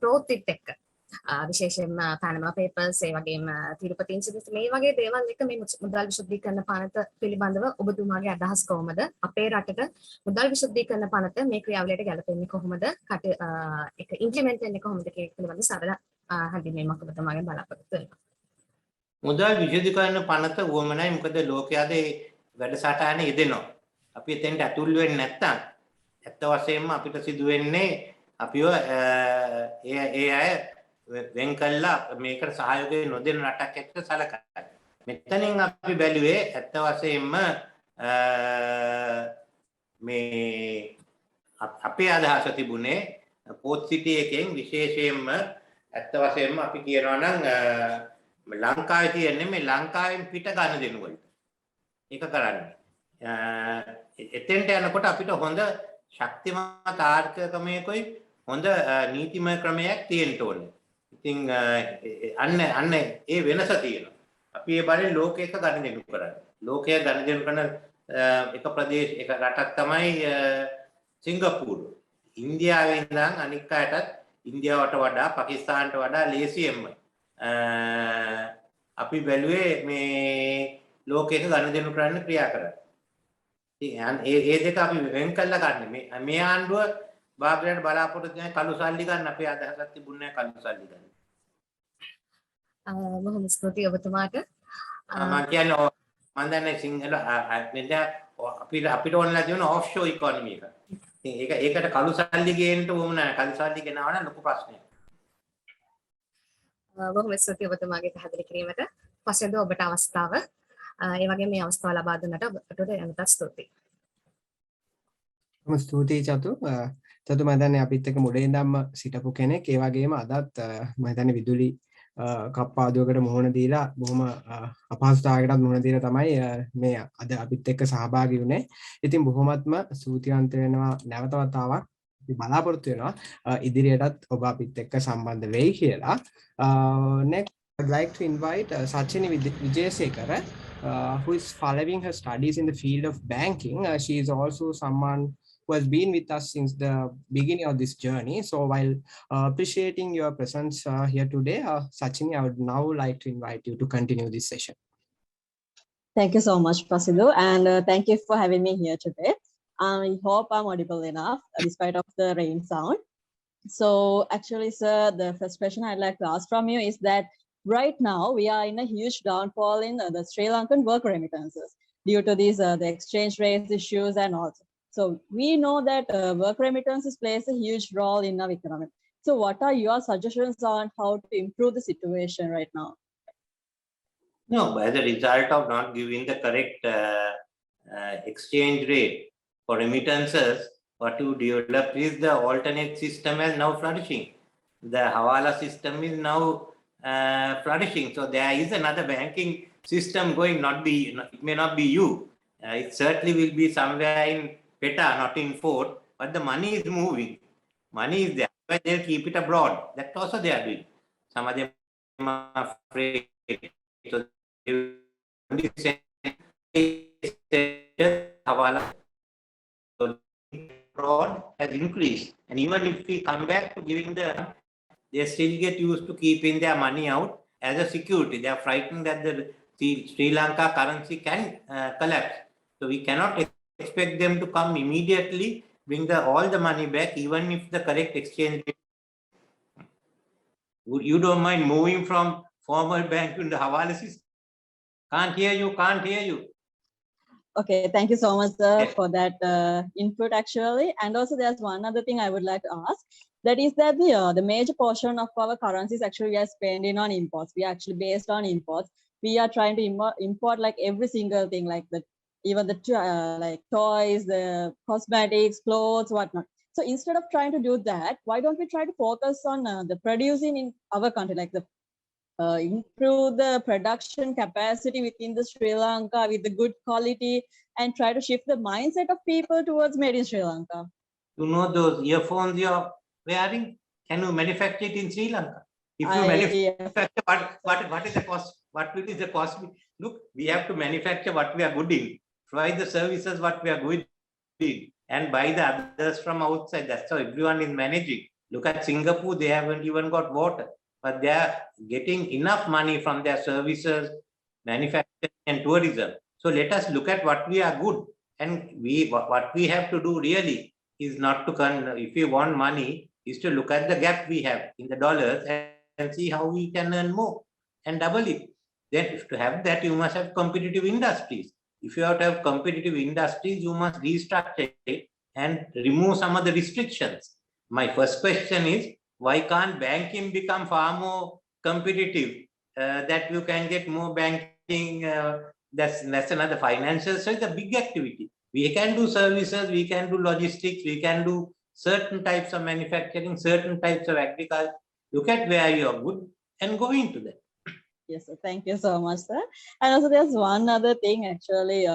ප්‍රවෘත්තිත් එක්ක විශේෂයෙන්ම පැනමා පේපර්ස් ඒ වගේම තිරුපති ඉන්සිඩන්ට් මේ වගේ දේවල් එක මේ මුදල් විශුද්ධීකරණ පනත පිළිබඳව ඔබතුමාගේ අදහස් කොහොමද? අපේ රටට මුදල් විශුද්ධීකරණ පනත මේ ක්‍රියාවලියට ගැලපෙන්නේ කොහොමද? ඒක ඉම්ප්ලිමන්ට් වෙන්නේ කොහොමද කියන පිළිබඳව සරල හැඳින්වීමක් ඔබතුමාගෙන් බලාපොරොත්තු වෙනවා. මුදල් විශුද්ධීකරණ පනත උවමනයි. මොකද ලෝකයාද වැඩසටහන යෙදෙනවා. අපි එතෙන්ට ඇතුල් වෙන්නේ නැත්තම් ඇත්ත වශයෙන්ම අපිට සිදු වෙන්නේ අපිව ඒ අය වෙන් කළා මේකට සහයෝගය නොදෙන රටක් එක්ක සැලකලා. මෙතනින් අපි බැලුවේ ඇත්ත වශයෙන්ම මේ අපේ අදහස තිබුණේ පෝට් සිටි එකෙන් විශේෂයෙන්ම ඇත්ත වශයෙන්ම අපි කියනවා නම් ලංකාවේ තියෙන්නේ මේ ලංකාවෙන් පිට ගන්න දෙනු වලට. ඒක කරන්නේ. එතෙන්ට යනකොට අපිට හොඳ ශක්තිමත් ආර්ථික ක්‍රමයකයි හොඳ නීතිමය ක්‍රමයක් තියෙන්න ඕනේ. ඉතින් අන්න ඒ වෙනස තියෙනවා. අපි ඒ බලෙන් ලෝකයක ගණන් කරන්නේ. ලෝකයේ ගණන් කරන එක ප්‍රදේශ එක රටක් තමයි සිංගප්පූරු. ඉන්දියාවේ ඉඳන් අනික් අයටත් ඉන්දියාවට වඩා පාකිස්තානට වඩා ලේසියෙන්ම අපි බැලුවේ මේ ලෝකයක ගණන් කරන්න ක්‍රියා කරන්නේ. ඉතින් ඒ දෙක අපි වෙන් කළා ගන්න. මේ ආණ්ඩුව බාග්‍රේට බලාපොරොත්තු වෙන කළු සල්ලි ගන්න අපේ අදහසක් තිබුණේ නැහැ කළු සල්ලි ගන්න. බොහොම ස්තුතියි ඔබතුමාට. මම කියන්නේ මම දන්නේ සිංහල අපිට ඕනලා තියෙන ඔෆ්ෂෝර් ඉකොනොමි එක. ඉතින් ඒකට කළු සල්ලි ගේන්න ඕම නැහැ. කළු සල්ලි ගෙනාවා නම් ලොකු ප්‍රශ්නයක්. බොහොම ස්තුතියි ඔබතුමාගේ පැහැදිලි කිරීමට. පස්සේ ඔබට අවස්ථාව ඒ වගේ මේ අවස්ථාව ලබා දුන්නට ඔබට එනතත් ස්තුතියි. බොහොම ස්තුතියි චතු. චතු මම දන්නේ අපිත් එක්ක මුලින් ඉඳන්ම සිටපු කෙනෙක්. ඒ වගේම අදත් මම දන්නේ විදුලි කප්පාදුවකට මුහුණ දීලා බොහොම අපහසුතාවයකටත් මුහුණ දීලා තමයි මේ අද අපිත් එක්ක සහභාගී වුණේ. ඉතින් බොහොමත්ම ස්තුතිවන්ත වෙනවා නැවත වතාවක්. අපි බලාපොරොත්තු වෙනවා ඉදිරියටත් ඔබ අපිත් එක්ක සම්බන්ධ වෙයි කියලා. Next, I'd like to invite Sachini Vijayasekara, who is following her studies in the field of banking. She is also someone who has been with us since the beginning of this journey. So while appreciating your presence here today, Sachini, I would now like to invite you to continue this session. Thank you so much, Prasidu, and thank you for having me here today. I hope I'm audible enough despite of the rain sound. So actually, sir, the first question I'd like to ask from you is that right now we are in a huge downfall in the Sri Lankan work remittances due to these the exchange rates issues and also. So we know that work remittances plays a huge role in our economy. So what are your suggestions on how to improve the situation right now? No, as a result of not giving the correct exchange rate for remittances, what you develop is the alternate system is now flourishing. The Hawala system is now flourishing. So there is another banking system going, it may not be you. It certainly will be somewhere in Peta, not in Fort, but the money is moving. Money is there, but they'll keep it abroad. That also they are doing. Some of them are afraid. So they Hawala fraud has increased. And even if we come back to giving they still get used to keeping their money out as a security. They are frightened that the Sri Lanka currency can collapse. So we cannot expect them to come immediately, bring all the money back, even if the correct exchange rate. You don't mind moving from formal bank to the Hawala system? Can't hear you. Okay, thank you so much, sir, for that input actually. And also there's one other thing I would like to ask. That is that the major portion of our currencies actually we are spending on imports. We are actually based on imports. We are trying to import like every single thing, like even the like toys, the cosmetics, clothes, whatnot. So instead of trying to do that, why don't we try to focus on the producing in our country, like the improve the production capacity within the Sri Lanka with the good quality and try to shift the mindset of people towards made in Sri Lanka. You know those earphones you're wearing? Can you manufacture it in Sri Lanka? If you manufacture, what is the cost? What will be the cost? Look, we have to manufacture what we are good in, provide the services what we are good in, and buy the others from outside. That's how everyone is managing. Look at Singapore, they haven't even got water, but they are getting enough money from their services, manufacturing and tourism. So let us look at what we are good, and what we have to do really is not to if you want money, is to look at the gap we have in the dollars and see how we can earn more and double it. Then if to have that, you must have competitive industries. If you have to have competitive industries, you must restructure it and remove some of the restrictions. My first question is, why can't banking become far more competitive, that you can get more banking? That's another financial. So it's a big activity. We can do services, we can do logistics, we can do certain types of manufacturing, certain types of agriculture. Look at where you are good and go into that. Yes, sir. Thank you so much, sir. And also there's one other thing actually,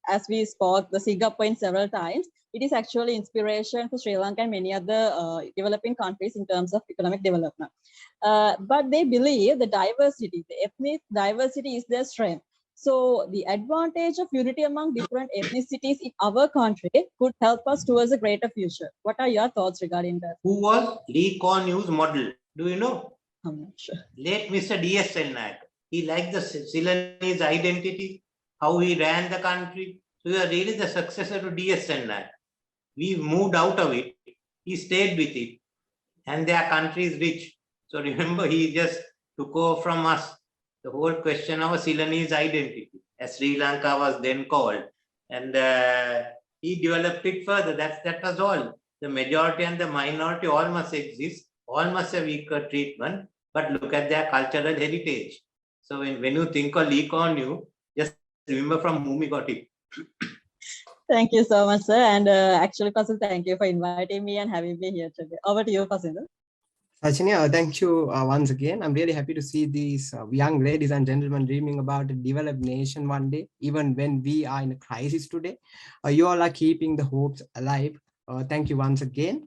as we spoke the Singapore point several times, it is actually inspiration for Sri Lanka and many other developing countries in terms of economic development. But they believe the diversity, the ethnic diversity is their strength. So the advantage of unity among different ethnicities in our country could help us towards a greater future. What are your thoughts regarding that? Who was Lee Kuan Yew's model? Do you know? I'm not sure. Late Mr. D.S. Sennaik. He liked the Ceylonese identity, how he ran the country. So we are really the successor to D.S. Sennaik. We moved out of it. He stayed with it. And their country is rich. So remember, he just took over from us. The whole question of a Ceylonese identity, as Sri Lanka was then called. And he developed it further. That was all. The majority and the minority all must exist. All must have equal treatment. But look at their cultural heritage. So when you think of Lee Kuan Yew, just remember from whom he got it. Thank you so much, sir. And actually, Pasil, thank you for inviting me and having me here today. Over to you, Pasil. Sachini, thank you once again. I'm really happy to see these young ladies and gentlemen dreaming about a developed nation one day, even when we are in a crisis today. You all are keeping the hopes alive. Thank you once again.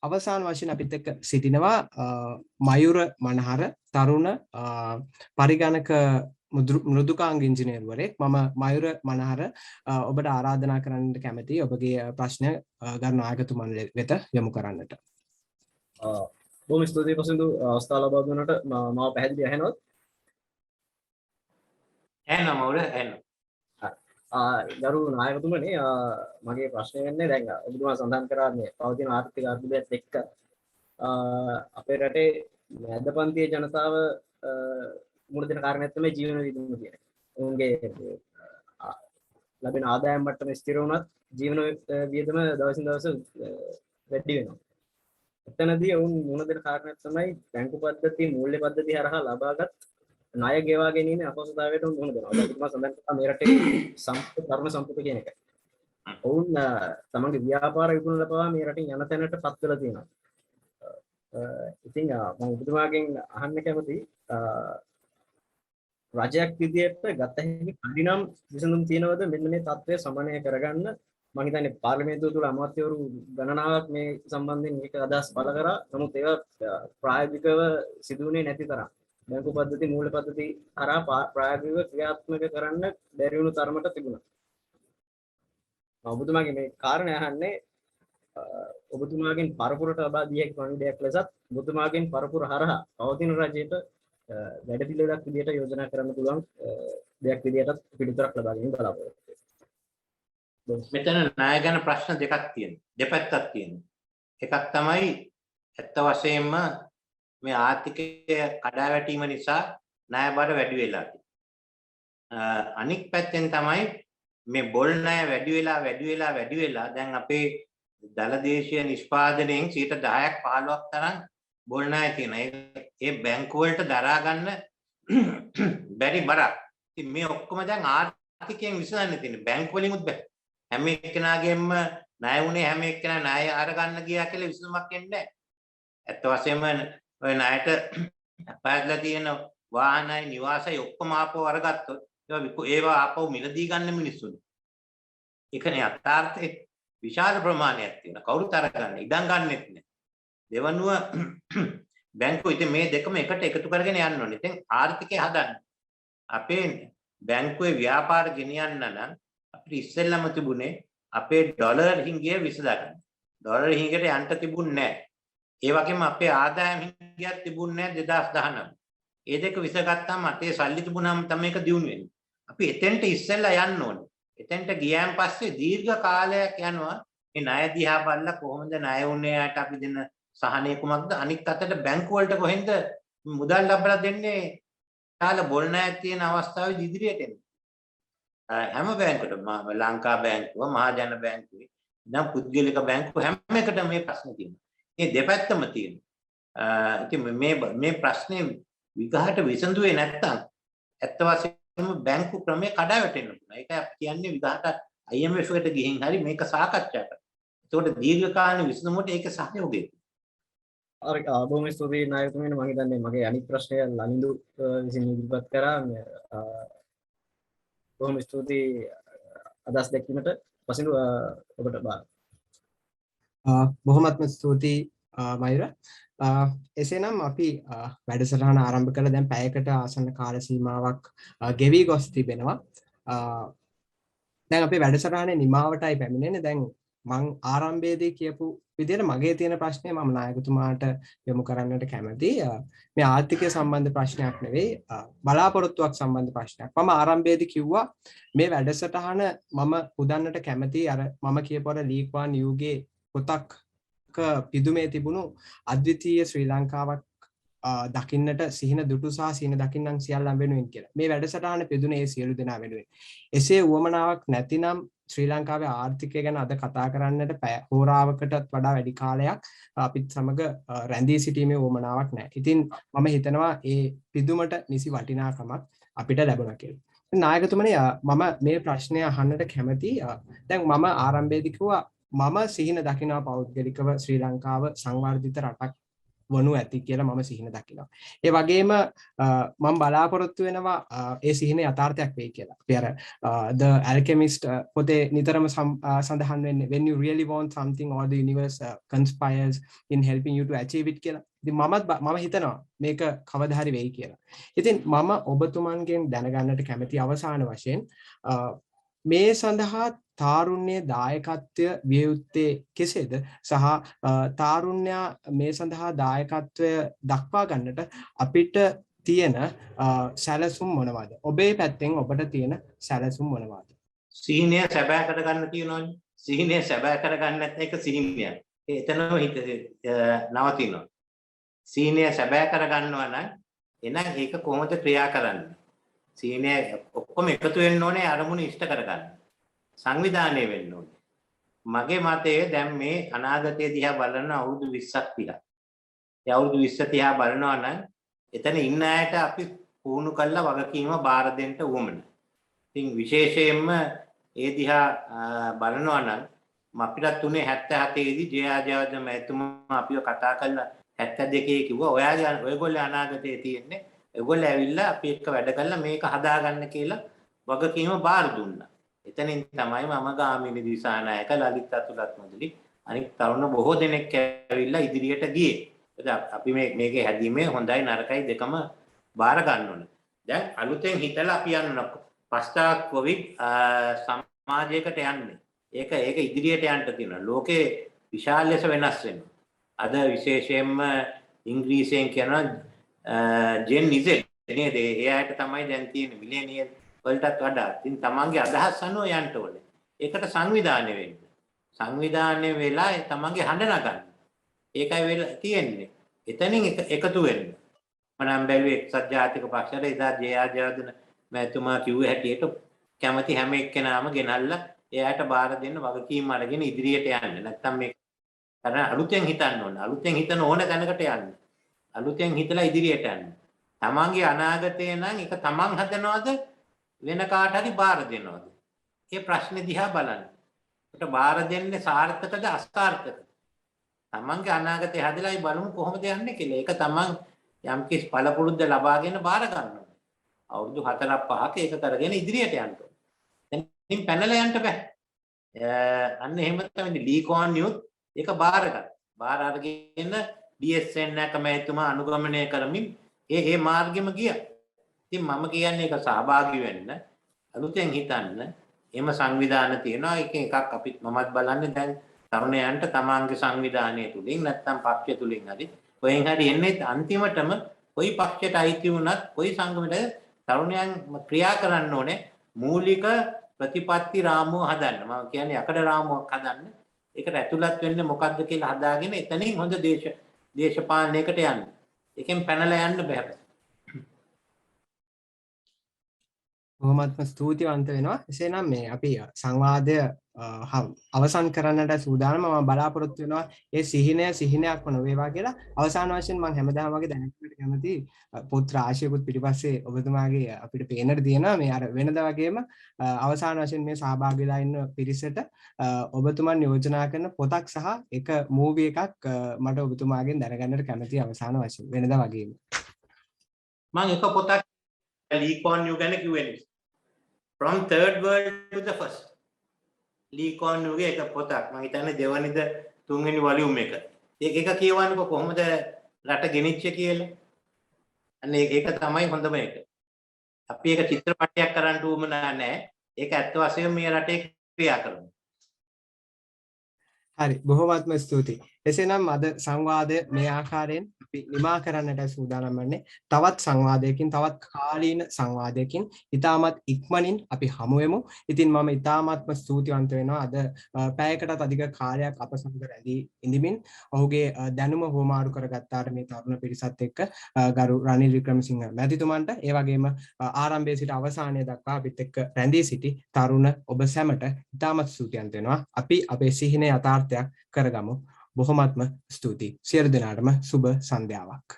අවසාන වශයෙන් අපිත් එක්ක සිටිනවා මයුර මනහර තරුණ පරිගණක මෘදුකාංග ඉංජිනේරුවරයෙක්. මම මයුර මනහර ඔබට ආරාධනා කරන්නට කැමතියි ඔබගේ ප්‍රශ්න ගරු නායකතුමන් වෙත යොමු කරන්නට. බොහොම ස්තුතියි පසින්දු අවස්ථාව ලබා දුන්නට මාව පැහැදිලි ඇහෙනවද? ඇහෙනවා මවුල ඇහෙනවා. ගරු නායකතුමනි මගේ ප්‍රශ්නය වෙන්නේ දැන් ඔබතුමා සඳහන් කරා මේ පවතින ආර්ථික අර්බුදයත් එක්ක අපේ රටේ මැදපන්තියේ ජනතාව මුණ දෙන කාරණයක් තමයි ජීවන විදුම කියන්නේ. ඔවුන්ගේ ලැබෙන ආදායම් මට්ටම ස්ථිර වුණත් ජීවන වියදම දවසින් දවස වැඩි වෙනවා. එතනදී ඔවුන් මුණ දෙන කාරණයක් තමයි බැංකු පද්ධති මූල්‍ය පද්ධති හරහා ලබාගත් ණය ගෙවා ගැනීම අපහසුතාවයට මුහුණ දෙනවා. ඔබතුමා සඳහන් කළා මේ රටේ තරුණ සම්පත කියන එක. ඔවුන් තමන්ගේ ව්‍යාපාර විකුණලා පවා මේ රටින් යන තැනට පත් වෙලා තියෙනවා. ඉතින් මම ඔබතුමාගෙන් අහන්න කැමතියි රජයක් විදියට ගත හැකි පරිණාම විසඳුම් තියෙනවද මෙන්න මේ තත්ත්වය සමනය කරගන්න? මම හිතන්නේ පාර්ලිමේන්තුව තුළ අමාත්‍යවරු ගණනාවක් මේ සම්බන්ධයෙන් මේක අදහස් පළ කරා. නමුත් ඒවා ප්‍රායෝගිකව සිදුුනේ නැති තරම්. බැංකු පද්ධති මූල්‍ය පද්ධති හරහා ප්‍රායෝගිකව ක්‍රියාත්මක කරන්න බැරි වුණු තරමට තිබුණා. ඔබතුමාගේ මේ කාරණය අහන්නේ ඔබතුමාගෙන් පරපුරට ලබා දිය හැකි පණිවිඩයක් ලෙසත් ඔබතුමාගෙන් පරපුර හරහා පවතින රජයට වැඩ පිළිවෙලක් විදියට යෝජනා කරන්න පුළුවන් දෙයක් විදියටත් පිළිතුරක් ලබා ගැනීම බලාපොරොත්තු වෙනවා. මෙතන ණය ගැන ප්‍රශ්න දෙකක් තියෙනවා. දෙපැත්තක් තියෙනවා. එකක් තමයි ඇත්ත වශයෙන්ම මේ ආර්ථිකය කඩාවැටීම නිසා ණය බර වැඩි වෙලා තියෙනවා. අනික් පැත්තෙන් තමයි මේ බොල් ණය වැඩි වෙලා දැන් අපේ දලදේශීය නිෂ්පාදනයෙන් 10%ක් 15ක් තරම් බොල් ණය තියෙනවා. ඒ බැංකු වලට දරා ගන්න බැරි බරක්. ඉතින් මේ ඔක්කොම දැන් ආර්ථිකයෙන් විසඳන්න තියෙන බැංකු වලිමුත් බෑ. හැම එක්කෙනාගෙම ණය උනේ හැම එක්කෙනා ණය අර ගන්න ගියා කියලා විසඳුමක් එන්නේ නැහැ. ඇත්ත වශයෙන්ම ඔය ණයට පාදලා තියෙන වාහනයි නිවාසයි ඔක්කොම ආපහු අරගත්තොත් ඒවා ආපහු මිලදී ගන්න මිනිස්සුනේ. ඒකනේ අර්ථාර්ථේ විශාල ප්‍රමාණයක් තියෙනවා. කවුරුත් අරගන්න ඉඩම් ගන්නෙත් නෑ. දෙවනුව බැංකුව ඉතින් මේ දෙකම එකට එකතු කරගෙන යන්න ඕනේ. ඉතින් ආර්ථිකය හදන්න. අපේ බැංකුවේ ව්‍යාපාර ගෙනියන්න නම් අපිට ඉස්සෙල්ලම තිබුණේ අපේ ඩොලර් හිඟය විසඳගන්න. ඩොලර් හිඟයට යන්න තිබුණේ නැහැ. ඒ වගේම අපේ ආදායම් හිඟයක් තිබුණේ නැහැ 2019. ඒ දෙක විසගත්තාම අතේ සල්ලි තිබුණාම තමයි ඒක දියුණු වෙන්නේ. අපි එතෙන්ට ඉස්සෙල්ලා යන්න ඕනේ. එතෙන්ට ගියාන් පස්සේ දීර්ඝ කාලයක් යනවා මේ ණය දිහා බලලා කොහොමද ණය උන්නේ යට අපි දෙන සහනය කුමක්ද? අනික් අතට බැංකු වලට කොහෙන්ද මුදල් ලබලා දෙන්නේ? කාල බොල් ණයක් තියෙන අවස්ථාවේ ඉදිරියට එන්නේ. හැම බැංකුවකටම ලංකා බැංකුව, මහජන බැංකුව, දැන් පුද්ගලික බැංකුව හැම එකටම මේ ප්‍රශ්නේ තියෙනවා. මේ දෙපැත්තම තියෙනවා. ඉතින් මේ ප්‍රශ්නේ විගහට විසඳුවේ නැත්තම් ඇත්ත වශයෙන්ම බැංකු ක්‍රමයේ කඩාවැටෙන්න පුළුවන්. ඒක අපි කියන්නේ විගහට IMF එකට ගිහින් හරි මේක සාකච්ඡා කරන්න. ඒකට දීර්ඝකාලීන විසඳුමට ඒක සහයෝගය. හරි බොහොම ස්තුතියි නායකතුමනි. මම හිතන්නේ මගේ අනිත් ප්‍රශ්නය ලනිඳු විසින් ඉදිරිපත් කරා. බොහොම ස්තුතියි අදහස් දැක්වීමට. පසින්දු ඔබට බාර. බොහොමත්ම ස්තුතියි මයුර. එසේනම් අපි වැඩසටහන ආරම්භ කළ දැන් පැයකට ආසන්න කාල සීමාවක් ගෙවි ගොස් තිබෙනවා. දැන් අපේ වැඩසටහනේ නිමාවටයි පැමිණෙන්නේ. දැන් මම ආරම්භයේදී කියපු විදිහට මගේ තියෙන ප්‍රශ්නේ මම නායකතුමාට යොමු කරන්නට කැමතියි. මේ ආර්ථිකය සම්බන්ධ ප්‍රශ්නයක් නෙවෙයි, බලාපොරොත්තුවක් සම්බන්ධ ප්‍රශ්නයක්. මම ආරම්භයේදී කිව්වා මේ වැඩසටහන මම පුදන්නට කැමතියි අර මම කියපු අර ලී ක්වාන් යූගේ පොතක් පිදුමේ තිබුණු අද්විතීය ශ්‍රී ලංකාවක් දකින්නට සිහින දුටු සහ සිහින දකින්නම් සියල්ලන් වෙනුවෙන් කියලා. මේ වැඩසටහන පිදුනේ ඒ සියලු දෙනා වෙනුවෙන්. එසේ උවමනාවක් නැතිනම් ශ්‍රී ලංකාවේ ආර්ථිකය ගැන අද කතා කරන්නට හෝරාවකටත් වඩා වැඩි කාලයක් අපිත් සමග රැඳී සිටීමේ උවමනාවක් නැහැ. ඉතින් මම හිතනවා ඒ පිදුමට නිසි වටිනාකමක් අපිට ලැබුණා කියලා. නායකතුමනි මම මේ ප්‍රශ්නය අහන්නට කැමතියි. දැන් මම ආරම්භයේදී කිව්වා මම සිහින දකිනවා පෞද්ගලිකව ශ්‍රී ලංකාව සංවර්ධිත රටක් වනු ඇති කියලා මම සිහින දකිනවා. ඒ වගේම මම බලාපොරොත්තු වෙනවා ඒ සිහින යථාර්ථයක් වෙයි කියලා. අපි අර The Alchemist පොතේ නිතරම සඳහන් වෙන්නේ when you really want something or the universe conspires in helping you to achieve it කියලා. ඉතින් මම හිතනවා මේක කවදා හරි වෙයි කියලා. ඉතින් මම ඔබතුමන්ගෙන් දැනගන්නට කැමති අවසාන වශයෙන් මේ සඳහා තාරුණ්‍ය දායකත්වය විය යුත්තේ කෙසේද සහ තාරුණ්‍ය මේ සඳහා දායකත්වය දක්වා ගන්නට අපිට තියෙන සැලසුම් මොනවාද? ඔබේ පැත්තෙන් ඔබට තියෙන සැලසුම් මොනවාද? සිහිනය සැබෑ කරගන්න තියෙනවනේ. සිහිනය සැබෑ කරගන්න නැත්නම් ඒක සිහිනයක්. එතනම හිත නවතිනවා. සිහිනය සැබෑ කරගන්නවා නම් එහෙනම් ඒක කොහොමද ක්‍රියා කරන්නේ? සිහිනය ඔක්කොම එකතු වෙන්න ඕනේ අරමුණ ඉෂ්ට කරගන්න. සංවිධානය වෙන්න ඕනේ. මගේ මතය දැන් මේ අනාගතය දිහා බලන අවුරුදු 20ක් තියා. ඒ අවුරුදු 20 තියා බලනවා නම් එතන ඉන්න අයට අපි පුහුණු කළා වගකීම බාර දෙන්න උවමන. ඉතින් විශේෂයෙන්ම ඒ දිහා බලනවා නම් අපිට තුනේ 77 දී ජයාජයවද මැතිතුමා අපිව කතා කළා 72 කිව්වා ඔයගොල්ලෝ අනාගතයේ තියෙන්නේ ඔයගොල්ලෝ ඇවිල්ලා අපි එක්ක වැඩ කළා මේක හදාගන්න කියලා වගකීම බාර දුන්නා. එතනින් තමයි මම ගාමිණී දිසානායක ලලිත් අතුලත් මැදිලි අනිත් තරුණ බොහෝ දෙනෙක් ඇවිල්ලා ඉදිරියට ගියේ. අපි මේකේ හැදීමේ හොඳයි නරකයි දෙකම බාර ගන්න ඕනේ. දැන් අලුතෙන් හිතලා අපි යන්න පස්තාවක් කොවිඩ් සමාජයකට යන්නේ. ඒක ඉදිරියට යන්න තියෙනවා. ලෝකේ විශාල ලෙස වෙනස් වෙනවා. අද විශේෂයෙන්ම ඉංග්‍රීසියෙන් කියනවා ජෙන් Z නේද? එයාට තමයි දැන් තියෙන මිලේනියල් වලටත් වඩා. ඉතින් තමන්ගේ අදහස් අනුව යන්න ඕනේ. ඒකට සංවිධානය වෙන්න. සංවිධානය වෙලා තමන්ගේ හඬ නගන්න. ඒකයි වෙලා තියෙන්නේ. එතනින් එකතු වෙන්න. මනම් බැලුවේ එක්සත් ජාතික පක්ෂයට එදා ජයාජයවර්ධන මැතිතුමා කිව්වේ හැටියට කැමති හැම එක්කෙනාම ගෙනල්ලා එයාට බාර දෙන්න වගකීම් අරගෙන ඉදිරියට යන්න. නැත්තම් මේ කරන අලුතෙන් හිතන්න ඕන. අලුතෙන් හිතන ඕන තැනකට යන්න. අලුතෙන් හිතලා ඉදිරියට යන්න. තමන්ගේ අනාගතය නම් ඒක තමන් හදනවද වෙන කාට හරි බාර දෙනවද? මේ ප්‍රශ්නේ දිහා බලන්න. ඒකට බාර දෙන්නේ සාර්ථකද අසාර්ථකද? තමන්ගේ අනාගතය හදලායි බලමු කොහොමද යන්නේ කියලා. ඒක තමන් යම්කිසි පළපුරුද්ද ලබාගෙන බාර ගන්නවා. අවුරුදු 4-5ක ඒක කරගෙන ඉදිරියට යන්න ඕනේ. දැන් පැනලා යන්න බෑ. අන්න එහෙම තමයි ලී කෝන් යුත් ඒක බාර ගන්න. බාර අරගෙන DSN එක මැතිතුමා අනුගමනය කරමින් ඒ මාර්ගෙම ගියා. ඉතින් මම කියන්නේ ඒක සහභාගී වෙන්න අලුතෙන් හිතන්න. එහෙම සංවිධාන තියෙනවා. එකක් අපිත් මමත් බලන්නේ දැන් තරුණයන්ට තමන්ගේ සංවිධානය තුලින් නැත්නම් පක්ෂය තුලින් හරි කොහෙන් හරි එන්නේ අන්තිමටම කොයි පක්ෂයට අයිති වුණත් කොයි සංගමයකට තරුණයන් ක්‍රියා කරන්න ඕනේ මූලික ප්‍රතිපත්ති රාමුව හදන්න. මම කියන්නේ යකඩ රාමුවක් හදන්න. ඒකට ඇතුළත් වෙන්නේ මොකද්ද කියලා හදාගෙන එතනින් හොඳ දේශපාලනයකට යන්න. ඒකෙන් පැනලා යන්න බෑ. බොහොමත්ම ස්තුතිවන්ත වෙනවා. එසේනම් මේ අපි සංවාදය අවසන් කරන්නට සූදානම්. මම බලාපොරොත්තු වෙනවා ඒ සිහිනයක්ම නොවේවා කියලා. අවසාන වශයෙන් මම හැමදාම වගේ දැනගන්නට කැමති පොත් රාශියකුත් පිටිපස්සේ ඔබතුමාගේ අපිට පේන්නට තියෙනවා. මේ අර වෙනදා වගේම අවසාන වශයෙන් මේ සහභාගී වෙලා ඉන්න පිරිසට ඔබතුමන් යෝජනා කරන පොතක් සහ එක මූවි එකක් මට ඔබතුමාගෙන් දැනගන්නට කැමති අවසාන වශයෙන් වෙනදා වගේම. මම එක පොතක් Lee Kuan Yew ගැන කිව්වේ. From third world to the first. Lee Kuan Yew ගේ එක පොතක්. මම හිතන්නේ දෙවනිද තුන්වෙනි වොලියුම් එක. ඒක කියවන්නකො කොහොමද රට ගෙනිච්චේ කියලා. අන්න ඒක තමයි හොඳම එක. අපි ඒක චිත්‍රපටයක් කරන්න උවමනා නැහැ. ඒක ඇත්ත වශයෙන්ම මේ රටේ ක්‍රියා කරනවා. හරි බොහොමත්ම ස්තුතියි. එසේනම් අද සංවාදය මේ ආකාරයෙන් අපි නිමා කරන්නට සූදානම් වන්නේ. තවත් සංවාදයකින් තවත් කාලීන සංවාදයකින් ඉතාමත් ඉක්මනින් අපි හමු වෙමු. ඉතින් මම ඉතාමත්ම ස්තුතිවන්ත වෙනවා අද පැයකටත් අධික කාලයක් අප සමග රැඳී ඉඳිමින් ඔහුගේ දැනුම හුවමාරු කරගත්තාට මේ තරුණ පිරිසත් එක්ක ගරු රනිල් වික්‍රමසිංහ මැතිතුමන්ට ඒ වගේම ආරම්භයේ සිට අවසානය දක්වා අපිත් එක්ක රැඳී සිටි තරුණ ඔබ සැමට ඉතාමත් ස්තුතිවන්ත වෙනවා. අපි අපේ සිහිනේ යථාර්ථයක් කරගමු. බොහොමත්ම ස්තුතියි. සියලු දෙනාටම සුබ සන්ධ්‍යාවක්.